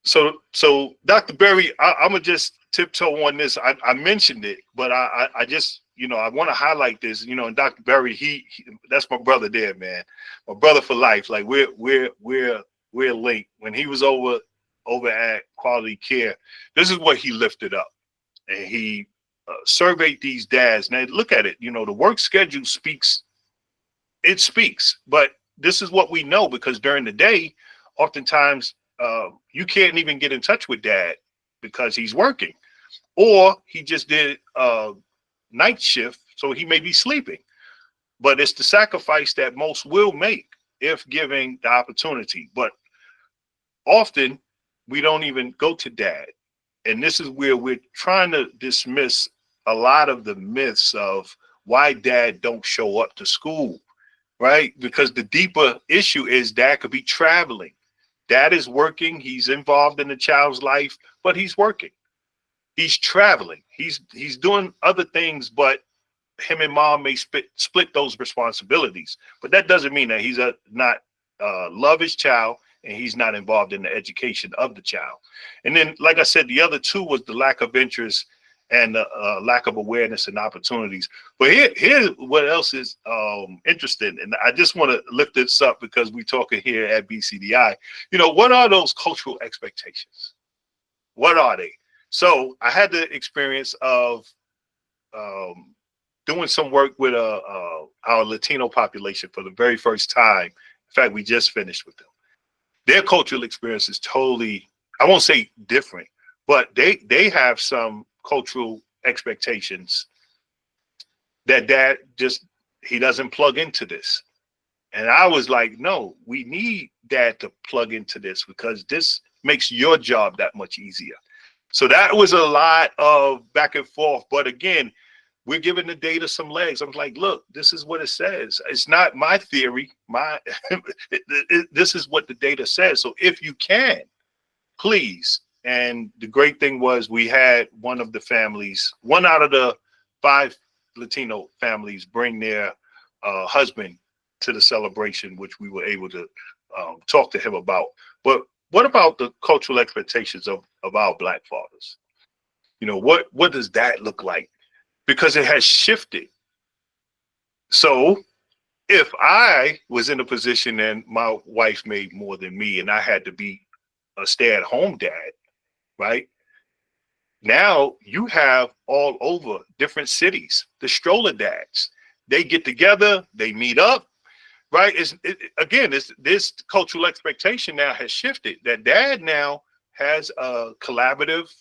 So Dr. Berry, I'm gonna just tiptoe on this. I mentioned it, but I just, I want to highlight this, and Dr. Berry, he that's my brother there, man. My brother for life. Like we're linked. When he was over at Quality Care, this is what he lifted up, and he surveyed these dads. Now look at it. The work schedule speaks, but this is what we know, because during the day, oftentimes you can't even get in touch with dad because he's working, or he just did night shift, so he may be sleeping. But it's the sacrifice that most will make if given the opportunity. But often we don't even go to dad. And this is where we're trying to dismiss a lot of the myths of why dad don't show up to school, right? Because the deeper issue is dad could be traveling. Dad is working. He's involved in the child's life, but he's working. He's traveling. He's doing other things, but him and mom may split those responsibilities. But that doesn't mean that he's not love his child, and he's not involved in the education of the child. And then, like I said, the other two was the lack of interest and lack of awareness and opportunities. But here's what else is interesting, and I just want to lift this up because we're talking here at BCDI. You know, what are those cultural expectations? What are they? So I had the experience of doing some work with our Latino population for the very first time. In fact, we just finished with them. Their cultural experience is totally, I won't say different, but they have some cultural expectations that dad just, he doesn't plug into this. And I was like, no, we need dad to plug into this because this makes your job that much easier. So that was a lot of back and forth. But again, we're giving the data some legs. I'm like, look, this is what it says. It's not my theory. This is what the data says. So if you can, please. And the great thing was we had one of the families, one out of the 5 Latino families, bring their husband to the celebration, which we were able to talk to him about. But what about the cultural expectations of our Black fathers? You know, what does that look like? Because it has shifted. So if I was in a position and my wife made more than me and I had to be a stay-at-home dad, right? Now you have all over different cities, the stroller dads. They get together, they meet up, right? This cultural expectation now has shifted, that dad now has a collaborative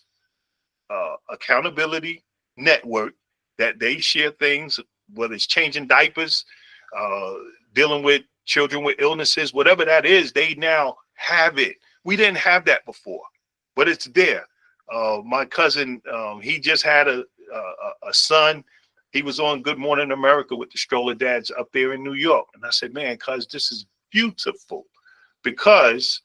accountability network that they share things, whether it's changing diapers, dealing with children with illnesses, whatever that is, they now have it. We didn't have that before, but it's there. My cousin, he just had a son. He was on Good Morning America with the stroller dads up there in New York. And I said, man, cuz this is beautiful, because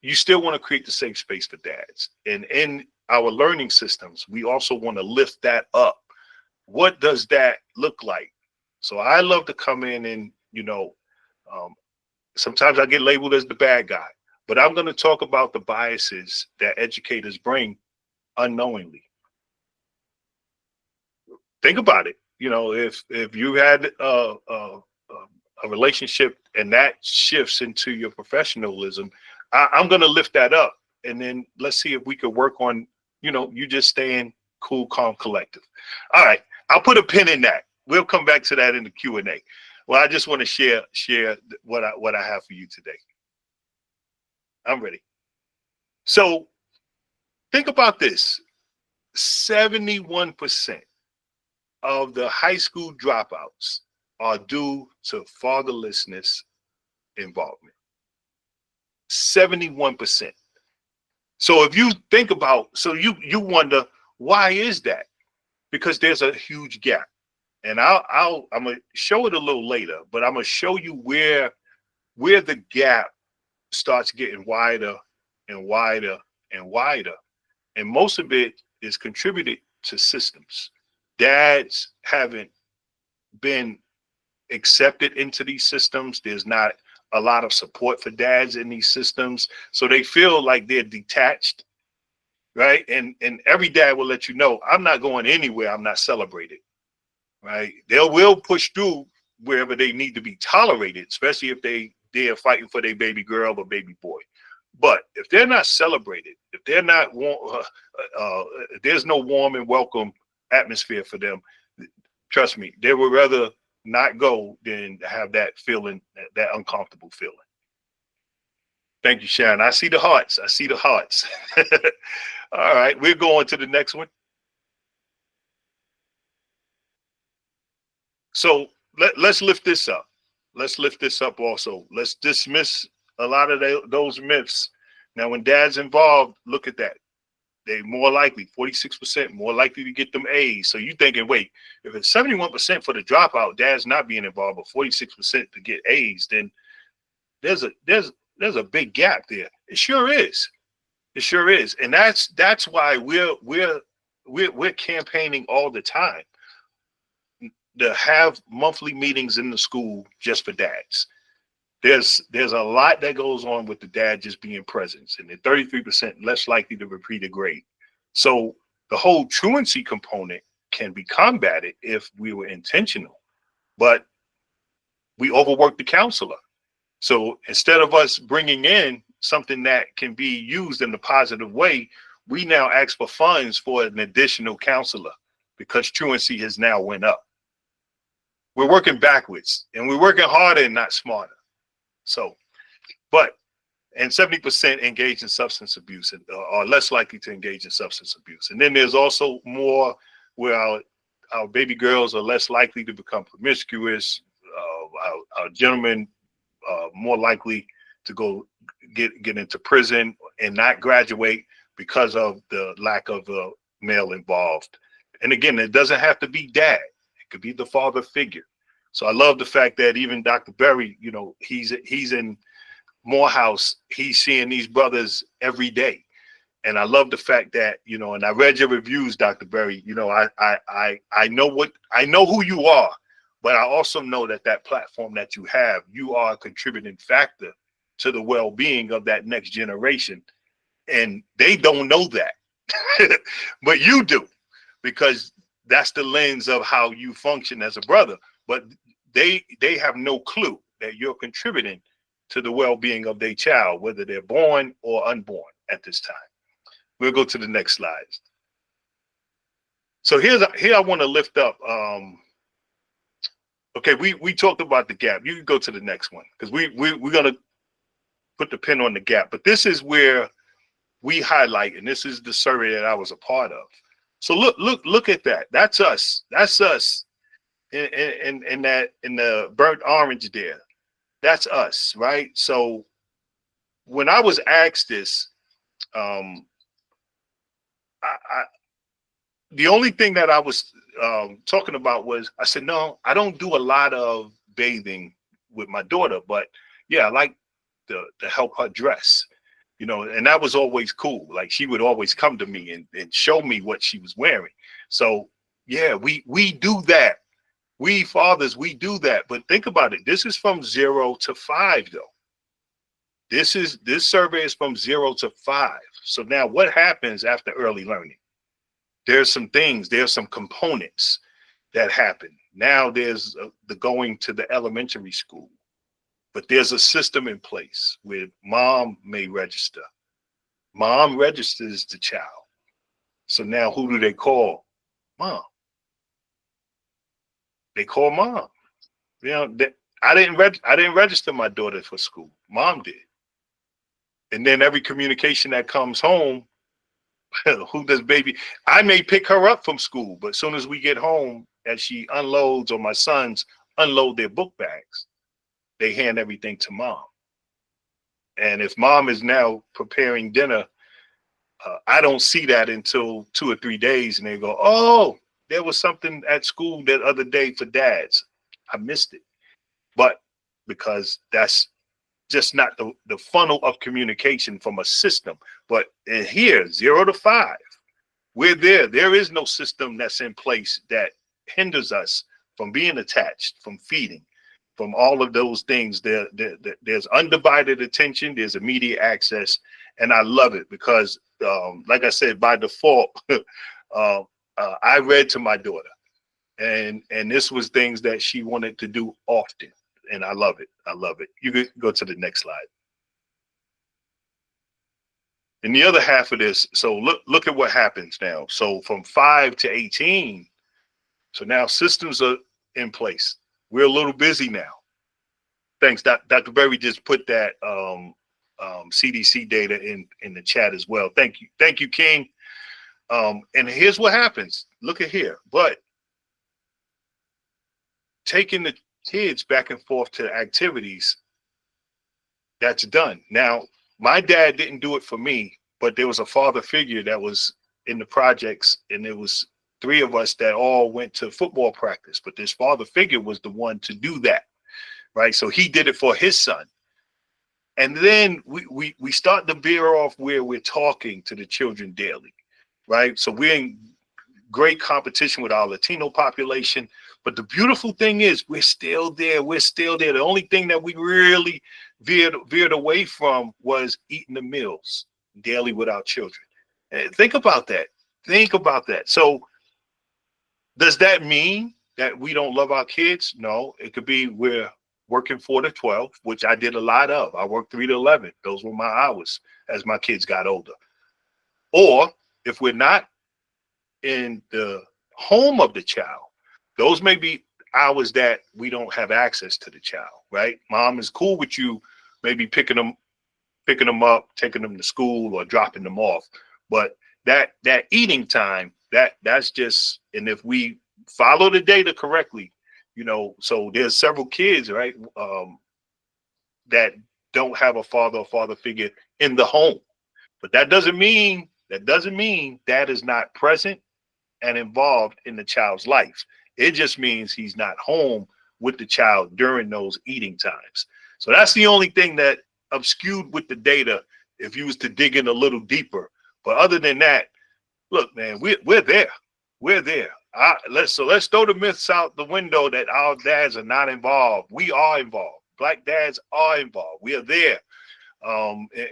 you still want to create the safe space for dads. And in our learning systems, we also want to lift that up. What does that look like? So I love to come in and, you know, sometimes I get labeled as the bad guy, but I'm going to talk about the biases that educators bring unknowingly. Think about it. You know, if you had a relationship and that shifts into your professionalism, I'm going to lift that up. And then let's see if we could work on, you know, you just staying cool, calm, collective. All right. I'll put a pin in that. We'll come back to that in the Q&A. Well, I just want to share what I have for you today. I'm ready. So think about this. 71% of the high school dropouts are due to fatherlessness involvement. 71%. So if you think about, so you wonder, why is that? Because there's a huge gap. And I'm gonna show it a little later, but I'm gonna show you where the gap starts getting wider and wider and wider. And most of it is contributed to systems. Dads haven't been accepted into these systems. There's not a lot of support for dads in these systems. So they feel like they're detached, right? And every dad will let you know, I'm not going anywhere, I'm not celebrated, right? They will push through wherever they need to be tolerated, especially if they're fighting for their baby girl or baby boy. But if they're not celebrated, if they're not there's no warm and welcome atmosphere for them, trust me, they would rather not go than have that feeling, that uncomfortable feeling. Thank you, Sharon. I see the hearts. I see the hearts. All right, we're going to the next one. So let's lift this up. Let's lift this up also. Let's dismiss a lot of those myths. Now, when dad's involved, look at that. They're more likely, 46% more likely to get them A's. So you thinking, wait, if it's 71% for the dropout, dad's not being involved, but 46% to get A's, then there's a big gap there. It sure is. It sure is. And that's why we're campaigning all the time to have monthly meetings in the school just for dads. There's a lot that goes on with the dad just being present, and they're 33% less likely to repeat a grade. So the whole truancy component can be combated if we were intentional, but we overwork the counselor. So instead of us bringing in something that can be used in a positive way, we now ask for funds for an additional counselor because truancy has now went up. We're working backwards, and we're working harder and not smarter. So, and 70% engage in substance abuse and are less likely to engage in substance abuse. And then there's also more where our baby girls are less likely to become promiscuous. Our gentlemen more likely to go get into prison and not graduate because of the lack of a male involved. And again, it doesn't have to be dad. It could be the father figure. So I love the fact that even Dr. Berry, you know, he's in Morehouse, he's seeing these brothers every day. And I love the fact that, you know, and I read your reviews, Dr. Berry, you know, I know who you are, but I also know that platform that you have, you are a contributing factor to the well-being of that next generation. And they don't know that, but you do, because that's the lens of how you function as a brother. But they have no clue that you're contributing to the well-being of their child, whether they're born or unborn at this time. We'll go to the next slide. So here I want to lift up. Okay, we talked about the gap. You can go to the next one because we're gonna put the pin on the gap. But this is where we highlight, and this is the survey that I was a part of. So look at that. That's us. That's us. In the burnt orange there. That's us, right? So when I was asked this, the only thing that I was talking about was, I said, no, I don't do a lot of bathing with my daughter, but yeah, I like to help her dress, you know, and that was always cool. Like she would always come to me and show me what she was wearing. So yeah, we do that. We fathers, we do that. But think about it. This is from 0 to 5, though. This survey is from 0 to 5. So now what happens after early learning? There's some components that happen. Now there's the going to the elementary school, but there's a system in place where mom may register. Mom registers the child. So now who do they call? Mom. They call mom. You know, I didn't register my daughter for school. Mom did. And then every communication that comes home, who does baby? I may pick her up from school, but as soon as we get home, as she unloads or my sons unload their book bags, they hand everything to mom. And if mom is now preparing dinner, I don't see that until 2 or 3 days, and they go, oh, there was something at school that other day for dads. I missed it. But because that's just not the funnel of communication from a system. But in here, 0 to 5, we're there. There is no system that's in place that hinders us from being attached, from feeding, from all of those things. There's undivided attention. There's immediate access. And I love it because, like I said, by default, I read to my daughter, and this was things that she wanted to do often, and I love it. I love it. You could go to the next slide. And the other half of this, so look at what happens now. So from 5 to 18, so now systems are in place. we're a little busy now. Thanks. Dr. Berry just put that CDC data in the chat as well. Thank you. Thank you, King. And here's what happens. Look at here. But taking the kids back and forth to activities, that's done. Now, my dad didn't do it for me, but there was a father figure that was in the projects, and there was 3 of us that all went to football practice, but this father figure was the one to do that, right? So he did it for his son. And then we start to veer off where we're talking to the children daily, right? So we're in great competition with our Latino population, but the beautiful thing is we're still there. We're still there. The only thing that we really veered away from was eating the meals daily with our children. And think about that. Think about that. So does that mean that we don't love our kids? No, it could be we're working 4 to 12, which I did a lot of. I worked 3 to 11. Those were my hours as my kids got older. Or if we're not in the home of the child, those may be hours that we don't have access to the child, right? Mom is cool with you maybe picking them up, taking them to school, or dropping them off. But that eating time, that's just, and if we follow the data correctly, you know, so there's several kids, right, that don't have a father or father figure in the home. But that doesn't mean dad is not present and involved in the child's life. It just means he's not home with the child during those eating times. So that's the only thing that obscured with the data if you was to dig in a little deeper. But other than that, look, man, we're there. We're there. Let's throw the myths out the window that our dads are not involved. We are involved. Black dads are involved. We are there.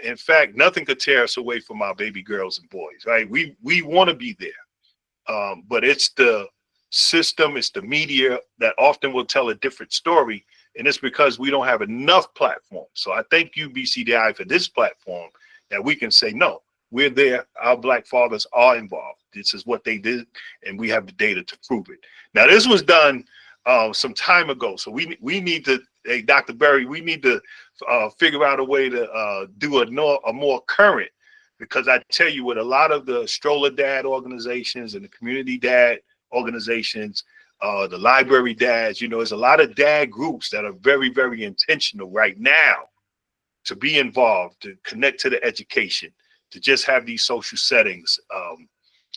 In fact, nothing could tear us away from our baby girls and boys, right? We want to be there. But it's the system, it's the media that often will tell a different story. And it's because we don't have enough platforms. So I thank you, BCDI, for this platform that we can say, no, we're there. Our Black fathers are involved. This is what they did, and we have the data to prove it. Now, this was done some time ago. So we need to, hey, Dr. Berry, we need to figure out a way to do a more current, because I tell you, with a lot of the stroller dad organizations and the community dad organizations, the library dads, you know, there's a lot of dad groups that are very, very intentional right now to be involved, to connect to the education, to just have these social settings.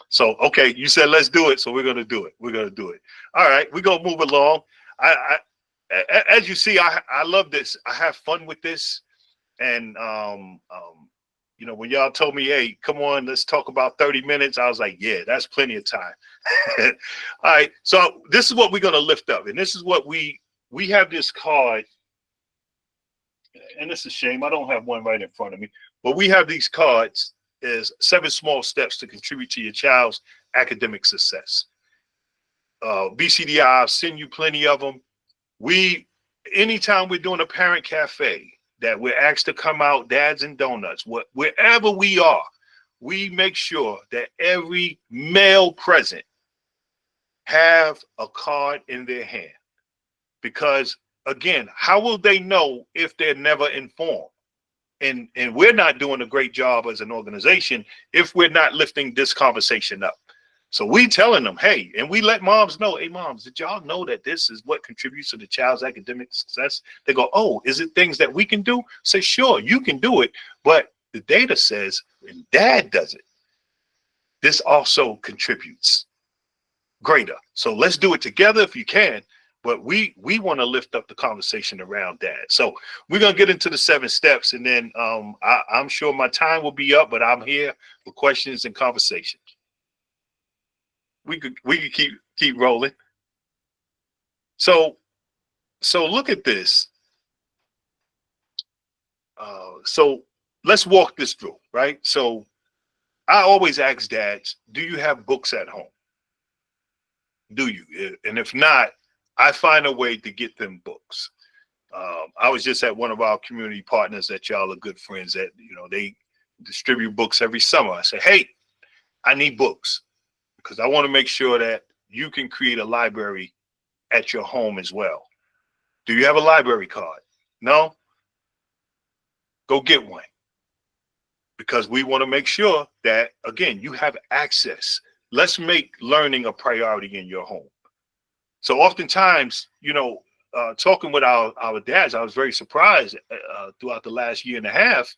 So, okay, you said let's do it, so we're going to do it. We're going to do it. All right, we're going to move along. As you see, I love this. I have fun with this. And, you know, when y'all told me, hey, come on, let's talk about 30 minutes, I was like, yeah, that's plenty of time. All right, so this is what we're going to lift up. And this is what we have this card. And it's a shame, I don't have one right in front of me. But we have these cards as 7 small steps to contribute to your child's academic success. BCDI, I'll send you plenty of them. Anytime we're doing a parent cafe, that we're asked to come out, dads and donuts, wherever we are, we make sure that every male present have a card in their hand. Because again, how will they know if they're never informed? And we're not doing a great job as an organization if we're not lifting this conversation up. So we telling them, hey, and we let moms know, hey, moms, did y'all know that this is what contributes to the child's academic success? They go, oh, is it things that we can do? Say, sure, you can do it. But the data says when dad does it, this also contributes greater. So let's do it together if you can. But we want to lift up the conversation around dad. So we're going to get into the 7 steps, and then I'm sure my time will be up, but I'm here for questions and conversations. We could keep rolling. So look at this. So let's walk this through, right? So I always ask dads, do you have books at home? Do you? And if not, I find a way to get them books. I was just at one of our community partners that y'all are good friends at, you know, they distribute books every summer. I say, hey, I need books, because I want to make sure that you can create a library at your home as well. Do you have a library card? No? Go get one. Because we want to make sure that, again, you have access. Let's make learning a priority in your home. So oftentimes, talking with our dads, I was very surprised throughout the last year and a half,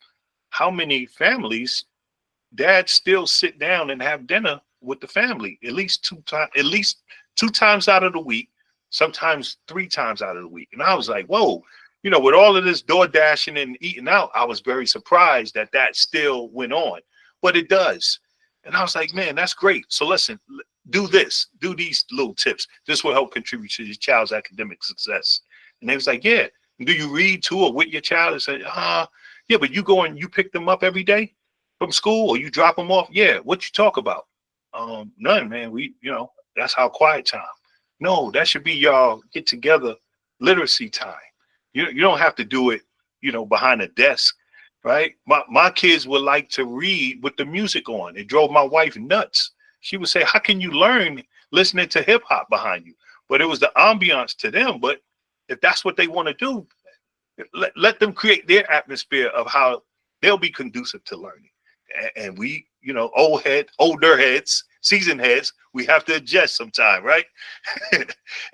how many families, dads still sit down and have dinner with the family at least two times out of the week, sometimes 3 times out of the week. And I was like, whoa, with all of this door dashing and eating out, I was very surprised that still went on, but it does. And I was like, man, that's great. So listen, do this, do these little tips. This will help contribute to your child's academic success. And they was like, yeah. Do you read to or with your child? And say, yeah, but you go and you pick them up every day from school, or you drop them off? Yeah. What you talk about? None, man. That's our quiet time. No, that should be y'all get together literacy time. You don't have to do it, behind a desk, right? My kids would like to read with the music on. It drove my wife nuts. She would say, how can you learn listening to hip hop behind you? But it was the ambiance to them. But if that's what they want to do, let them create their atmosphere of how they'll be conducive to learning. And we, older heads, seasoned heads, we have to adjust sometime, right?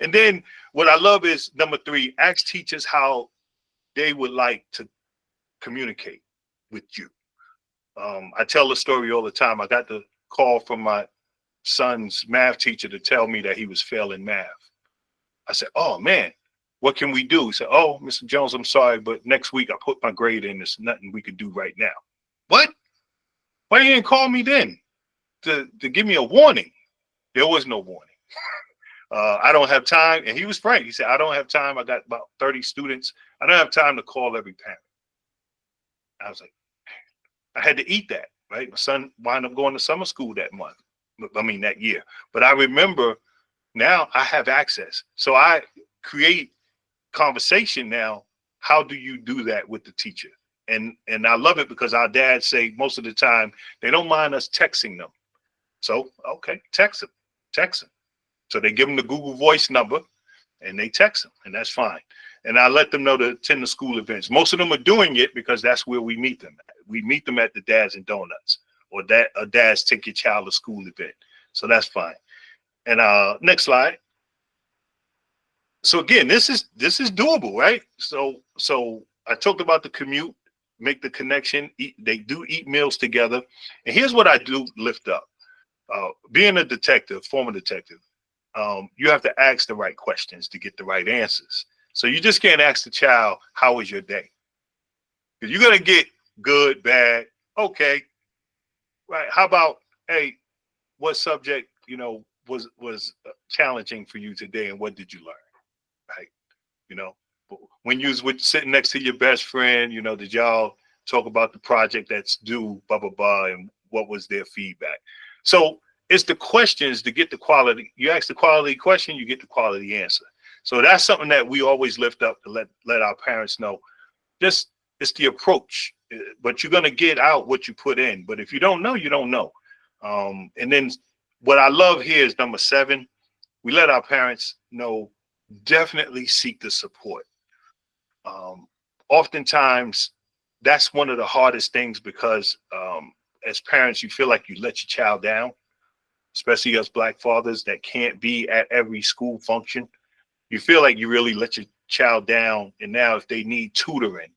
And then what I love is number 3, ask teachers how they would like to communicate with you. I tell the story all the time. I got the call from my son's math teacher to tell me that he was failing math. I said, oh man, what can we do? He said, oh, Mr. Jones, I'm sorry, but next week I put my grade in. There's nothing we could do right now. What? Why you didn't call me then to give me a warning? There was no warning. I don't have time. And he was frank. He said, I don't have time. I got about 30 students. I don't have time to call every parent. I was like, I had to eat that, right? My son wound up going to summer school that year. But I remember now I have access. So I create conversation now. How do you do that with the teacher? And I love it because our dads say most of the time they don't mind us texting them. So, okay, text them. So they give them the Google Voice number and they text them, and that's fine. And I let them know to attend the school events. Most of them are doing it because that's where we meet them. We meet them at the Dads and Donuts or a Dad's Take Your Child to School event. So that's fine. And next slide. So again, this is doable, right? So I talked about the commute, make the connection. They do eat meals together. And here's what I do lift up. Being a detective, former detective, you have to ask the right questions to get the right answers. So you just can't ask the child, how was your day? Because you're going to get good, bad, okay. Right. How about, hey, what subject, was challenging for you today and what did you learn? Right. When you was sitting next to your best friend, did y'all talk about the project that's due, blah, blah, blah, and what was their feedback? So it's the questions to get the quality. You ask the quality question, you get the quality answer. So that's something that we always lift up to let our parents know. Just it's the approach, but you're gonna get out what you put in. But if you don't know, you don't know. And then what I love here is number 7. We let our parents know. Definitely seek the support. Oftentimes, that's one of the hardest things because as parents, you feel like you let your child down, especially us Black fathers that can't be at every school function. You feel like you really let your child down. And now if they need tutoring,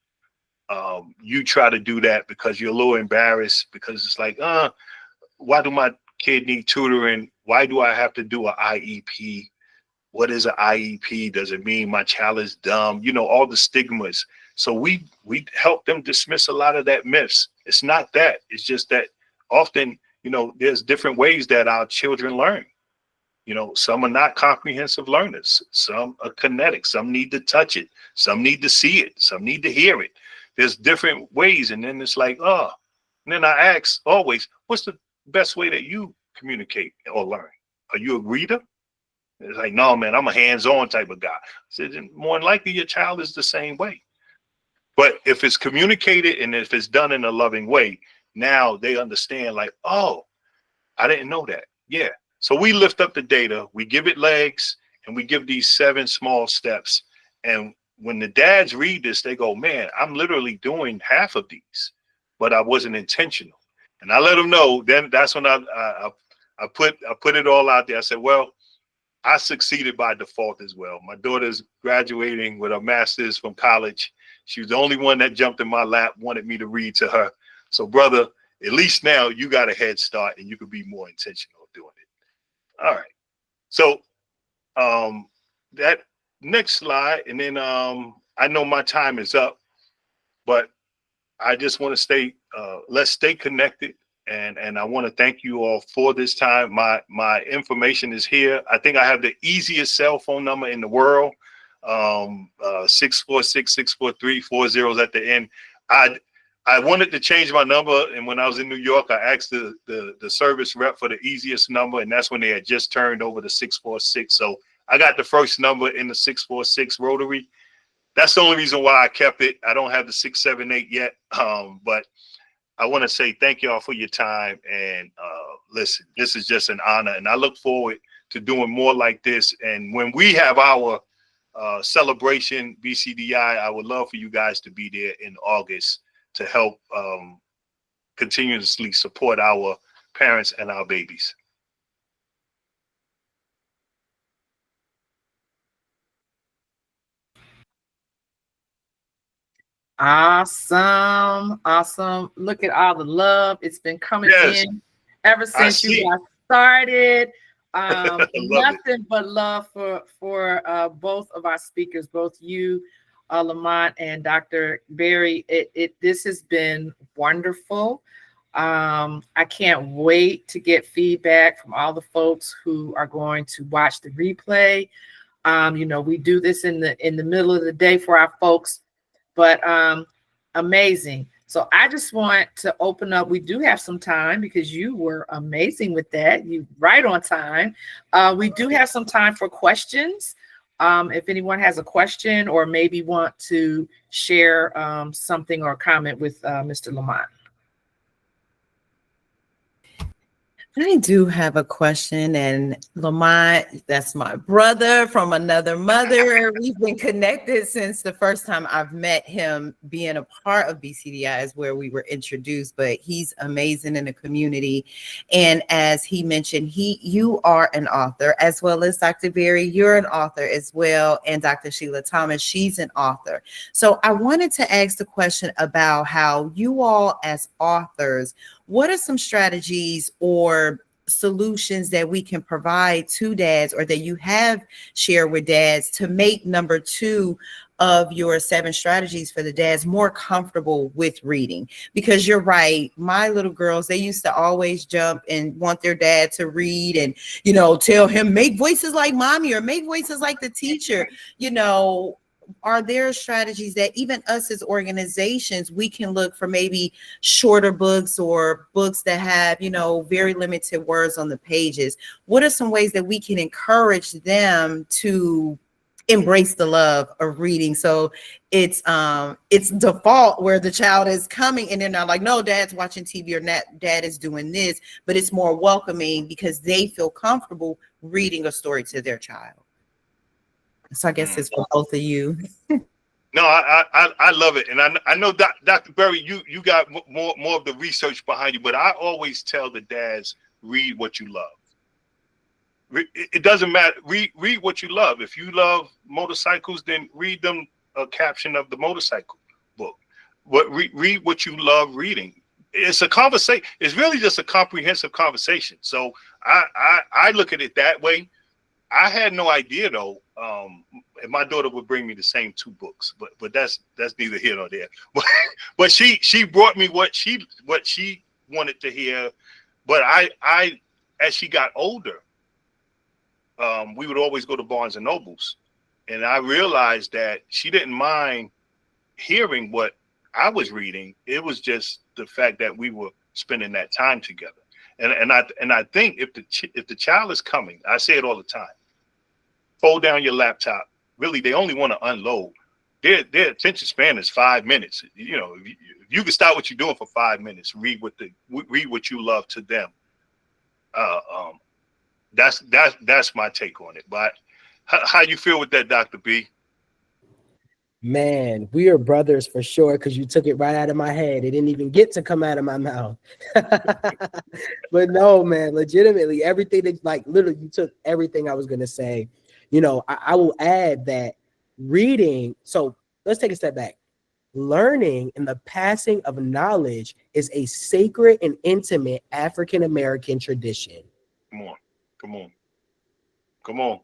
you try to do that because you're a little embarrassed because it's like, why do my kid need tutoring? Why do I have to do an IEP? What is an IEP? Does it mean my child is dumb? All the stigmas. So we help them dismiss a lot of that myths. It's not that. It's just that often, there's different ways that our children learn. Some are not comprehensive learners. Some are kinetic. Some need to touch it. Some need to see it. Some need to hear it. There's different ways. And then it's like, and then I ask always, what's the best way that you communicate or learn? Are you a reader? It's like, no, man, I'm a hands-on type of guy. I said, more than likely your child is the same way. But if it's communicated and if it's done in a loving way, now they understand like, oh, I didn't know that. Yeah. So we lift up the data, we give it legs, and we give these 7 small steps. And when the dads read this, they go, man, I'm literally doing half of these, but I wasn't intentional. And I let them know. Then that's when I put it all out there. I said, well, I succeeded by default as well. My daughter's graduating with a master's from college. She was the only one that jumped in my lap, wanted me to read to her. So, brother, at least now you got a head start and you could be more intentional doing it. All right. So that next slide, and then I know my time is up, but I just want to stay, let's stay connected. And I want to thank you all for this time. My information is here. I think I have the easiest cell phone number in the world. 646-643-40 at the end. I wanted to change my number, and when I was in New York, I asked the service rep for the easiest number, and that's when they had just turned over to 646. So I got the first number in the 646 rotary. That's the only reason why I kept it. I don't have the 678 yet, but I want to say thank y'all for your time. And listen, this is just an honor, and I look forward to doing more like this. And when we have our celebration, BCDI, I would love for you guys to be there in August to help continuously support our parents and our babies. Awesome. Look at all the love. It's been coming in ever since you got started. Nothing but love for both of our speakers, both you, Lamont, and Dr. Berry. This has been wonderful. I can't wait to get feedback from all the folks who are going to watch the replay. We do this in the middle of the day for our folks, but amazing. So I just want to open up. We do have some time because you were amazing with that. You right on time. We do have some time for questions. If anyone has a question or maybe want to share something or comment with Mr. Lamont. I do have a question, and Lamont, that's my brother from another mother. We've been connected since the first time I've met him. Being a part of BCDI is where we were introduced, but he's amazing in the community. And as he mentioned, you are an author, as well as Dr. Berry, you're an author as well, and Dr. Sheila Thomas, she's an author. So I wanted to ask the question about how you all as authors, what are some strategies or solutions that we can provide to dads or that you have shared with dads to make number 2 of your 7 strategies for the dads more comfortable with reading? Because you're right, my little girls, they used to always jump and want their dad to read and, tell him, make voices like mommy or make voices like the teacher. Are there strategies that even us as organizations, we can look for maybe shorter books or books that have, very limited words on the pages? What are some ways that we can encourage them to embrace the love of reading? So it's default where the child is coming and they're not like, no, dad's watching TV or dad is doing this, but it's more welcoming because they feel comfortable reading a story to their child. So I guess it's for both of you. No, I love it. And I know Dr. Berry, you got more of the research behind you, but I always tell the dads, read what you love. It doesn't matter. Read what you love. If you love motorcycles, then read them a caption of the motorcycle book. But read what you love reading. It's a conversation. It's really just a comprehensive conversation. So I look at it that way. I had no idea though. And my daughter would bring me the same 2 books, but that's neither here nor there. But she brought me what she wanted to hear. But I as she got older, we would always go to Barnes and Nobles, and I realized that she didn't mind hearing what I was reading. It was just the fact that we were spending that time together. And I think if the child is coming, I say it all the time. Fold down your laptop. Really, they only want to unload. Their attention span is 5 minutes. If you can start what you're doing for 5 minutes, read what you love to them. That's my take on it. But how you feel with that, Dr. B? Man, we are brothers for sure, because you took it right out of my head. It didn't even get to come out of my mouth. But no, man, legitimately, everything that, like, literally, you took everything I was going to say. You know, I will add that reading, so let's take a step back. Learning and the passing of knowledge is a sacred and intimate African-American tradition. Come on. Come on. Come on.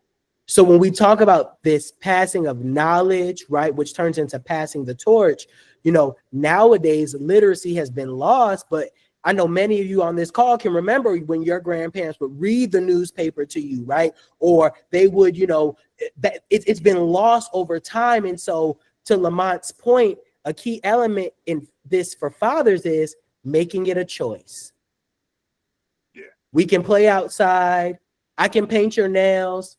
So when we talk about this passing of knowledge, right, which turns into passing the torch, you know, nowadays literacy has been lost, but I know many of you on this call can remember when your grandparents would read the newspaper to you, right? Or they would, you know, that it's been lost over time. And so to Lamont's point, a key element in this for fathers is making it a choice. Yeah. We can play outside. I can paint your nails.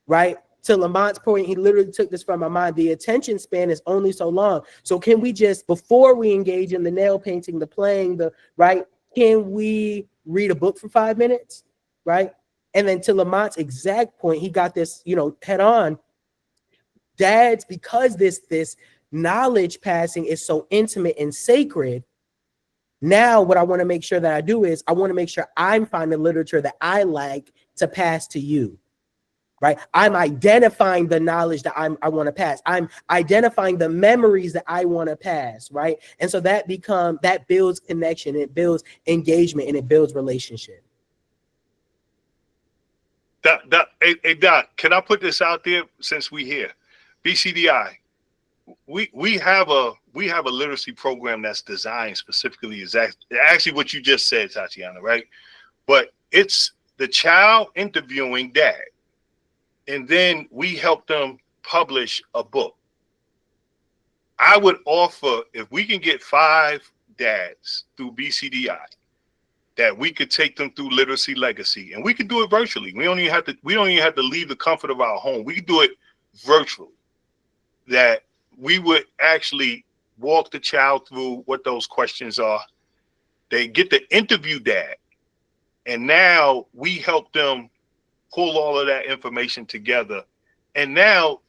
Right? To Lamont's point, he literally took this from my mind. The attention span is only so long. So can we just, before we engage in the nail painting, the playing, the right, can we read a book for 5 minutes? Right? And then to Lamont's exact point, he got this, you know, head on. Dads, because this knowledge passing is so intimate and sacred, now what I want to make sure that I do is I want to make sure I'm finding literature that I like to pass to you. Right? I'm identifying the knowledge that I want to pass. I'm identifying the memories that I want to pass, right? And so that builds connection, it builds engagement, and it builds relationship. Hey, Doc, can I put this out there since we here? BCDI, we have a literacy program that's designed specifically actually what you just said, Tatiana, right? But it's the child interviewing dad. And then we help them publish a book. I would offer, if we can get 5 dads through BCDI, that we could take them through Literacy Legacy, and we could do it virtually. We don't even have to leave the comfort of our home. We could do it virtually. That we would actually walk the child through what those questions are. They get to interview dad, and now we help them pull all of that information together. And now,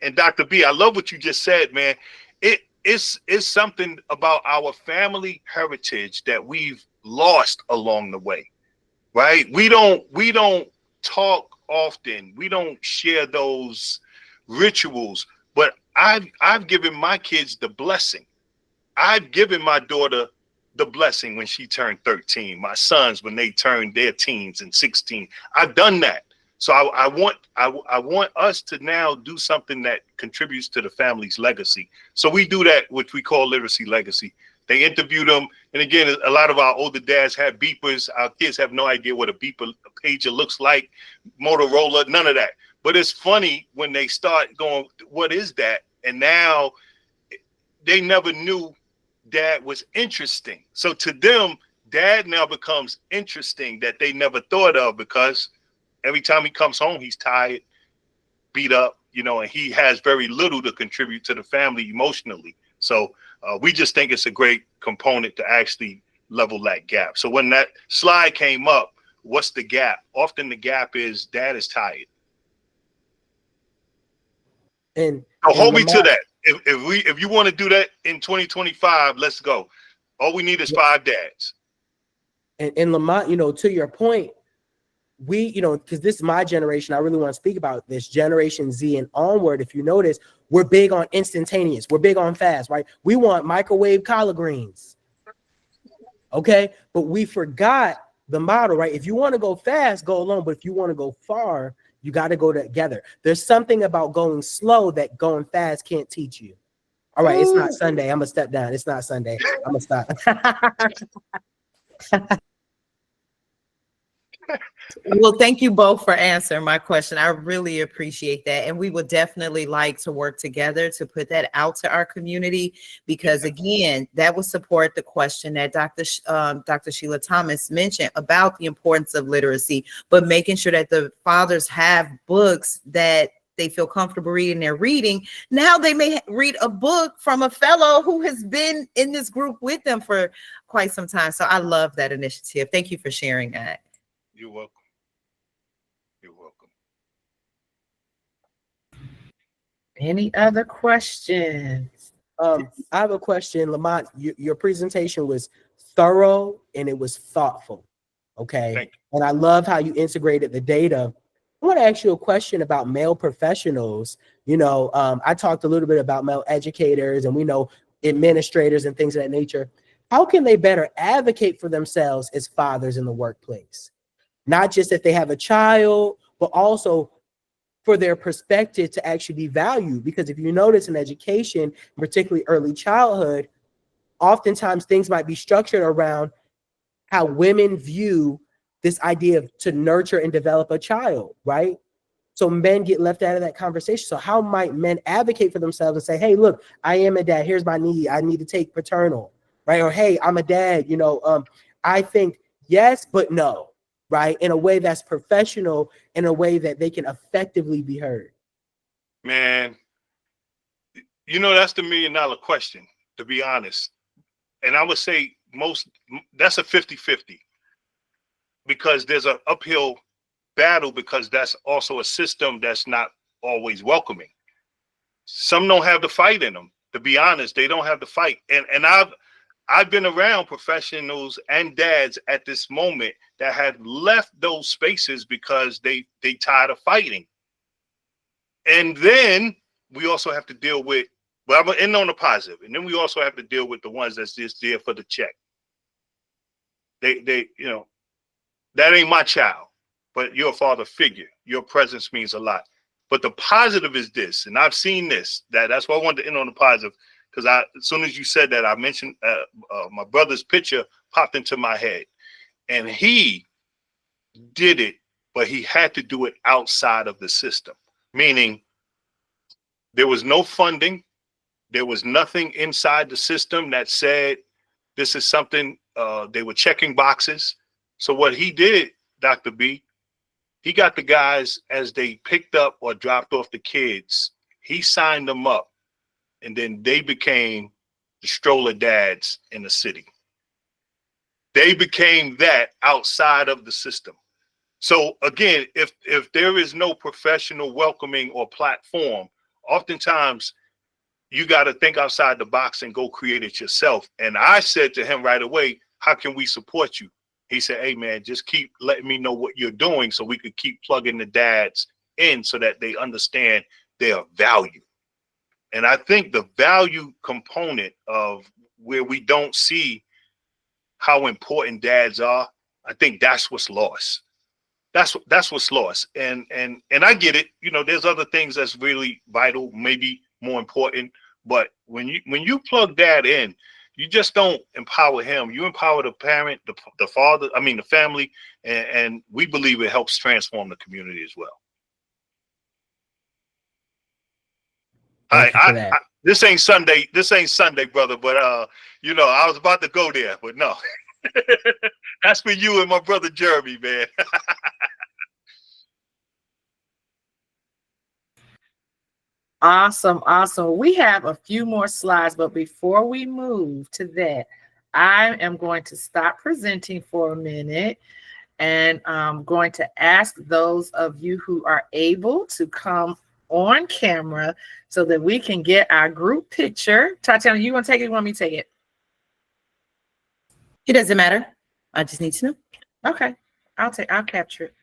and Dr. B, I love what you just said, man. It's something about our family heritage that we've lost along the way, right? We don't talk often. We don't share those rituals, but I've given my kids the blessing. I've given my daughter the blessing when she turned 13, my sons when they turned their teens and 16. I've done that. So I want us to now do something that contributes to the family's legacy. So we do that, which we call Literacy Legacy. They interview them. And again, a lot of our older dads have beepers. Our kids have no idea what a pager looks like, Motorola, none of that. But it's funny when they start going, what is that? And now they never knew dad was interesting. So to them, dad now becomes interesting that they never thought of, because every time he comes home, he's tired, beat up, you know, and he has very little to contribute to the family emotionally. So we just think it's a great component to actually level that gap. So when that slide came up, what's the gap? Often the gap is dad is tired. And hold me to that. If you want to do that in 2025, let's go. All we need is 5 dads. And Lamont, you know, to your point, we, you know, because this is my generation, I really want to speak about this Generation Z and onward. If you notice, we're big on instantaneous. We're big on fast, right? We want microwave collard greens. Okay. But we forgot the model, right? If you want to go fast, go alone. But if you want to go far, you got to go together. There's something about going slow that going fast can't teach you. All right. It's not Sunday. I'm going to step down. It's not Sunday. I'm going to stop. Well, thank you both for answering my question. I really appreciate that. And we would definitely like to work together to put that out to our community, because again, that would support the question that Dr. Sheila Thomas mentioned about the importance of literacy, but making sure that the fathers have books that they feel comfortable reading. They're reading. Now they may read a book from a fellow who has been in this group with them for quite some time. So I love that initiative. Thank you for sharing that. You're welcome. You're welcome. Any other questions? I have a question, Lamont. Your presentation was thorough and it was thoughtful. Okay. Thank And I love how you integrated the data. I want to ask you a question about male professionals. I talked a little bit about male educators and we know administrators and things of that nature. How can they better advocate for themselves as fathers in the workplace? Not just if they have a child, but also for their perspective to actually be valued. Because if you notice in education, particularly early childhood, oftentimes things might be structured around how women view this idea of to nurture and develop a child, right? So men get left out of that conversation. So how might men advocate for themselves and say, hey, look, I am a dad. Here's my need. I need to take paternal, right? Or, hey, I'm a dad. I think yes, but no, right? In a way that's professional, in a way that they can effectively be heard. Man, that's the $1,000,000 question, to be honest. And I would say that's a 50-50 because there's an uphill battle because that's also a system that's not always welcoming. Some don't have the fight in them. To be honest, they don't have the fight. And I've been around professionals and dads at this moment that have left those spaces because they tired of fighting. And then we also have to deal with, but I'm gonna end on the positive. And then we also have to deal with the ones that's just there for the check. They that ain't my child, but you're a father figure. Your presence means a lot. But the positive is this, and I've seen this. That's why I wanted to end on the positive, because as soon as you said that, I mentioned my brother's picture popped into my head, and he did it, but he had to do it outside of the system, meaning there was no funding. There was nothing inside the system that said this is something. They were checking boxes. So what he did, Dr. B, he got the guys as they picked up or dropped off the kids. He signed them up, and then they became the stroller dads in the city. They became that outside of the system. So again, if there is no professional welcoming or platform, oftentimes you got to think outside the box and go create it yourself. And I said to him right away, how can we support you? He said, hey, man, just keep letting me know what you're doing so we could keep plugging the dads in so that they understand their value. And I think the value component of where we don't see how important dads are, I think that's what's lost. That's what's lost. And I get it. There's other things that's really vital, maybe more important. But when you plug dad in, you just don't empower him. You empower the parent, the father, the family, and we believe it helps transform the community as well. Thank you for that. This ain't Sunday, brother, but I was about to go there, but no. That's for you and my brother Jeremy, man. Awesome. We have a few more slides, but before we move to that, I am going to stop presenting for a minute, and I'm going to ask those of you who are able to come on camera so that we can get our group picture. Tatiana, you want to take it? You want me to take it? It doesn't matter. I just need to know. Okay, I'll capture it.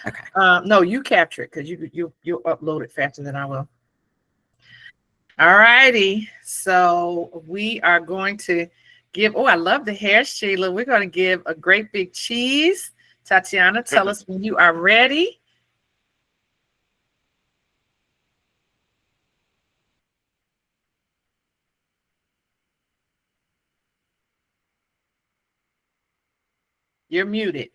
Okay. No, you capture it because you'll upload it faster than I will. All righty. So we are going to give, I love the hair, Sheila. We're going to give a great big cheese. Tatiana, tell us when you are ready. You're muted.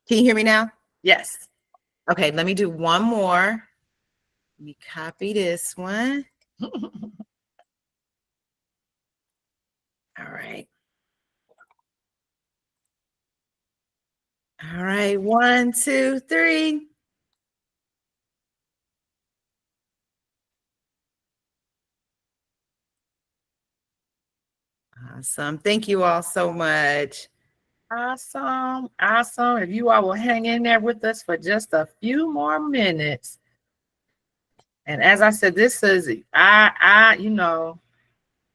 Can you hear me now? Yes. Okay, let me do one more. Let me copy this one. All right. All right, 1, 2, 3. Awesome. Thank you all so much. Awesome. Awesome. If you all will hang in there with us for just a few more minutes. And as I said, this is you know,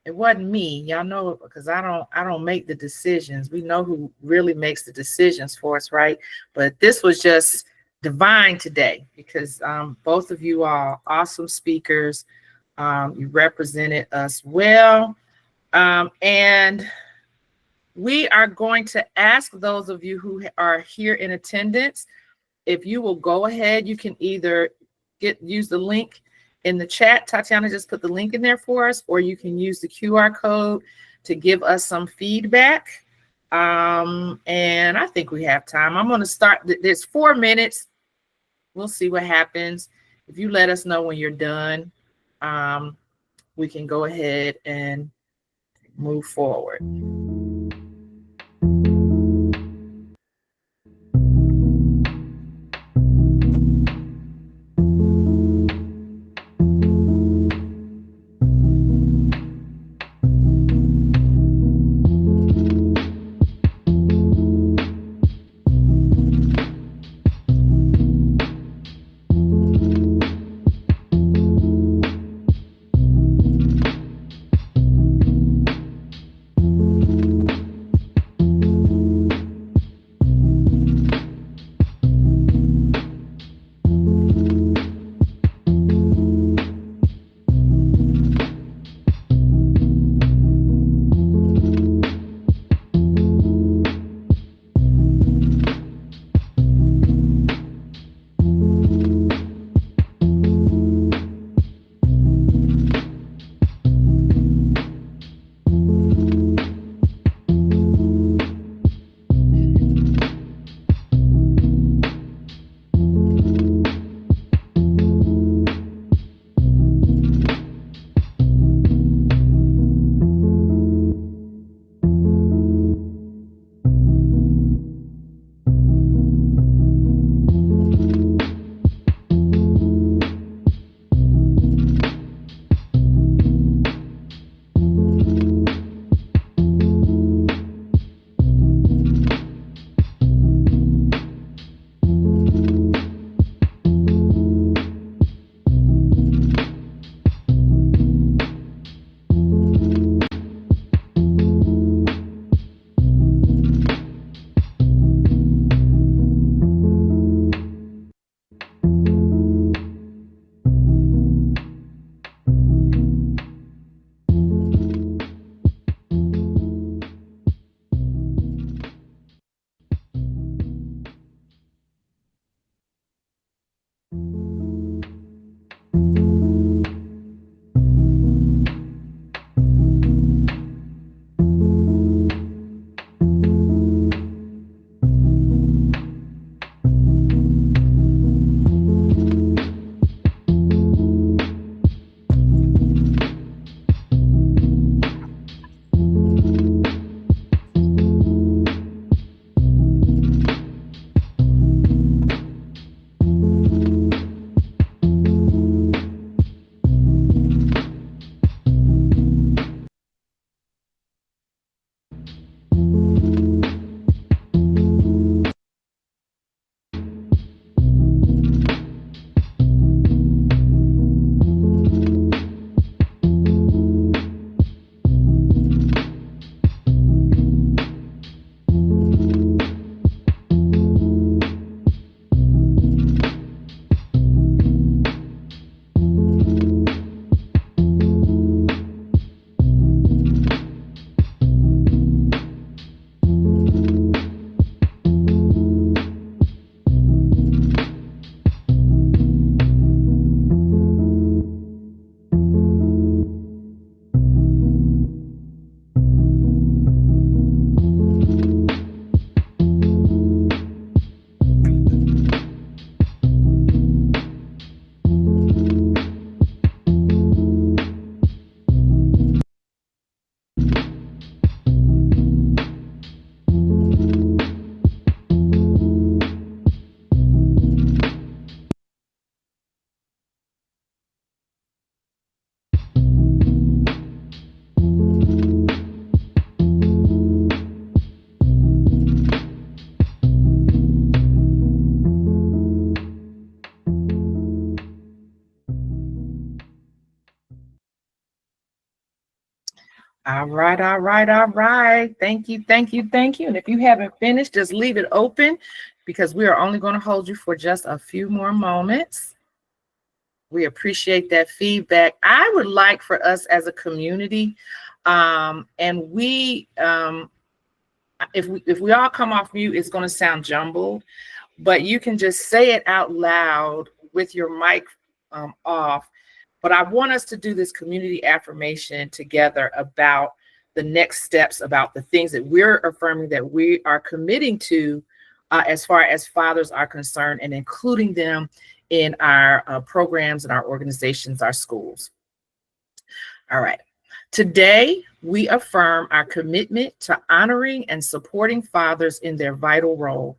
it wasn't me. Y'all know, because I don't make the decisions. We know who really makes the decisions for us, right? But this was just divine today because both of you are awesome speakers. You represented us well. And we are going to ask those of you who are here in attendance, if you will go ahead, you can either use the link in the chat. Tatiana just put the link in there for us, or you can use the QR code to give us some feedback. And I think we have time. I'm going to start. There's 4 minutes. We'll see what happens. If you let us know when you're done, we can go ahead and move forward. All right, all right, all right. Thank you, thank you, thank you. And if you haven't finished, just leave it open because we are only going to hold you for just a few more moments. We appreciate that feedback. I would like for us as a community, and if we all come off mute, it's going to sound jumbled, but you can just say it out loud with your mic off. But I want us to do this community affirmation together about the next steps, about the things that we're affirming that we are committing to as far as fathers are concerned, and including them in our programs and our organizations, our schools. All right. Today, we affirm our commitment to honoring and supporting fathers in their vital role.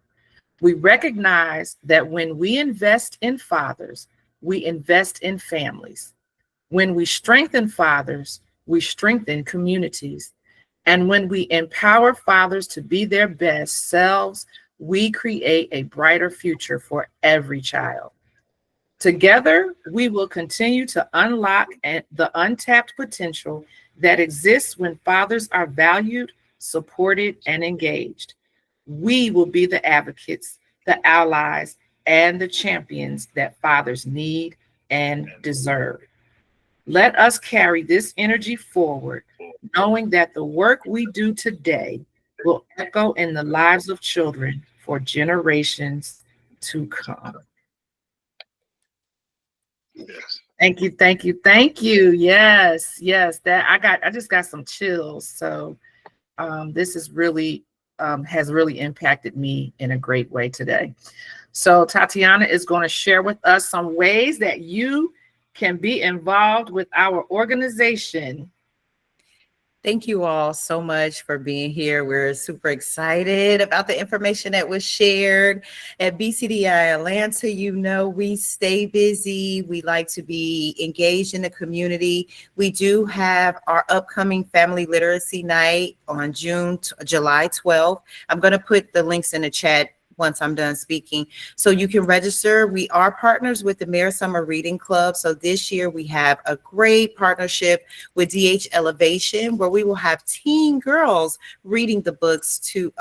We recognize that when we invest in fathers, we invest in families. When we strengthen fathers, we strengthen communities. And when we empower fathers to be their best selves, we create a brighter future for every child. Together, we will continue to unlock the untapped potential that exists when fathers are valued, supported, and engaged. We will be the advocates, the allies, and the champions that fathers need and deserve. Let us carry this energy forward, knowing that the work we do today will echo in the lives of children for generations to come. Yes. Thank you, thank you, thank you. Yes, yes. I just got some chills. So this is really has really impacted me in a great way today. So Tatiana is going to share with us some ways that you can be involved with our organization. Thank you all so much for being here. We're super excited about the information that was shared at BCDI-Atlanta. You know, we stay busy. We like to be engaged in the community. We do have our upcoming Family Literacy Night on July 12th. I'm going to put the links in the chat once I'm done speaking, so you can register. We are partners with the Mayor Summer Reading Club. So this year we have a great partnership with DH Elevation, where we will have teen girls reading the books to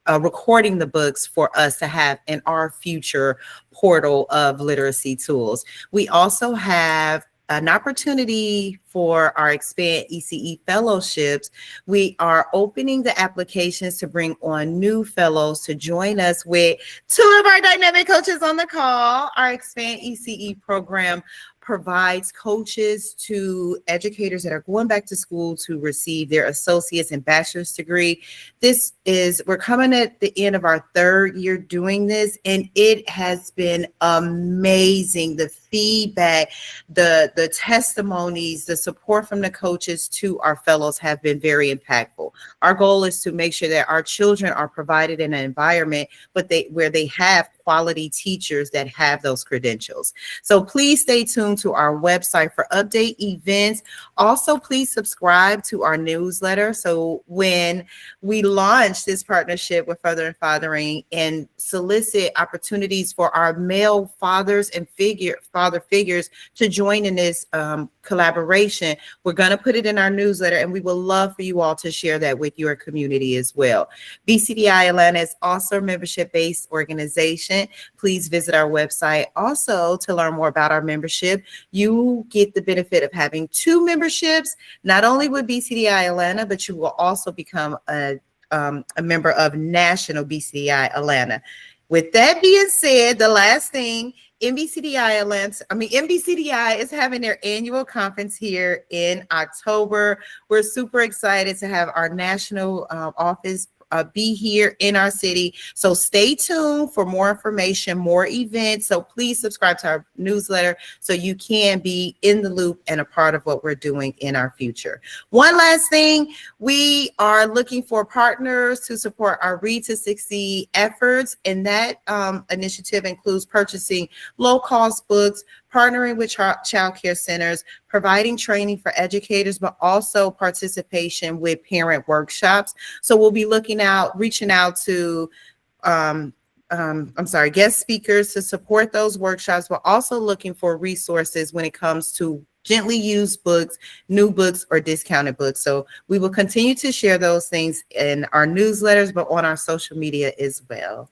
recording the books for us to have in our future portal of literacy tools. We also have an opportunity for our Expand ECE fellowships. We are opening the applications to bring on new fellows to join us with two of our dynamic coaches on the call. Our Expand ECE program provides coaches to educators that are going back to school to receive their associate's and bachelor's degree. We're coming at the end of our third year doing this, and it has been amazing. The feedback, the testimonies, the support from the coaches to our fellows have been very impactful. Our goal is to make sure that our children are provided in an environment where they have quality teachers that have those credentials. So please stay tuned to our website for update events. Also, please subscribe to our newsletter. So when we launch this partnership with Father and Fathering and solicit opportunities for our male fathers and father figures to join in this collaboration, we're going to put it in our newsletter, and we would love for you all to share that with your community as well. BCDI-Atlanta is also a membership-based organization. Please visit our website also to learn more about our membership. You get the benefit of having two memberships, not only with BCDI-Atlanta, but you will also become a member of National BCDI-Atlanta. With that being said, the last thing, MBCDI is having their annual conference here in October. We're super excited to have our national office be here in our city. So stay tuned for more information, more events. So please subscribe to our newsletter so you can be in the loop and a part of what we're doing in our future. One last thing, we are looking for partners to support our Read to Succeed efforts. And that initiative includes purchasing low-cost books, partnering with child care centers, providing training for educators, but also participation with parent workshops. So we'll be reaching out to guest speakers to support those workshops, but also looking for resources when it comes to gently used books, new books, or discounted books. So we will continue to share those things in our newsletters, but on our social media as well.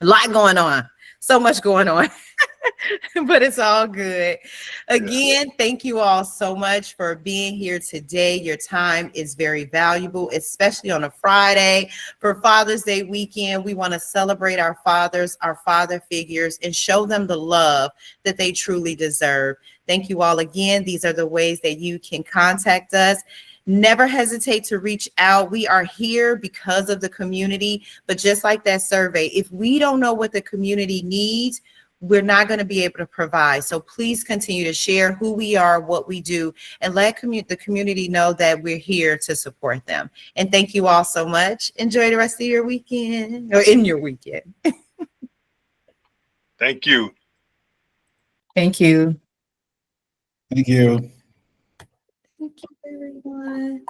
A lot going on. So much going on. But it's all good. Again, thank you all so much for being here today. Your time is very valuable, especially on a Friday. For Father's Day weekend, we want to celebrate our fathers, our father figures, and show them the love that they truly deserve. Thank you all again. These are the ways that you can contact us. Never hesitate to reach out. We are here because of the community, but just like that survey, if we don't know what the community needs, we're not going to be able to provide. So please continue to share who we are, what we do, and let the community know that we're here to support them. And thank you all so much. Enjoy the rest of your weekend, or in your weekend. Thank you. Thank you. Thank you. Thank you, everyone.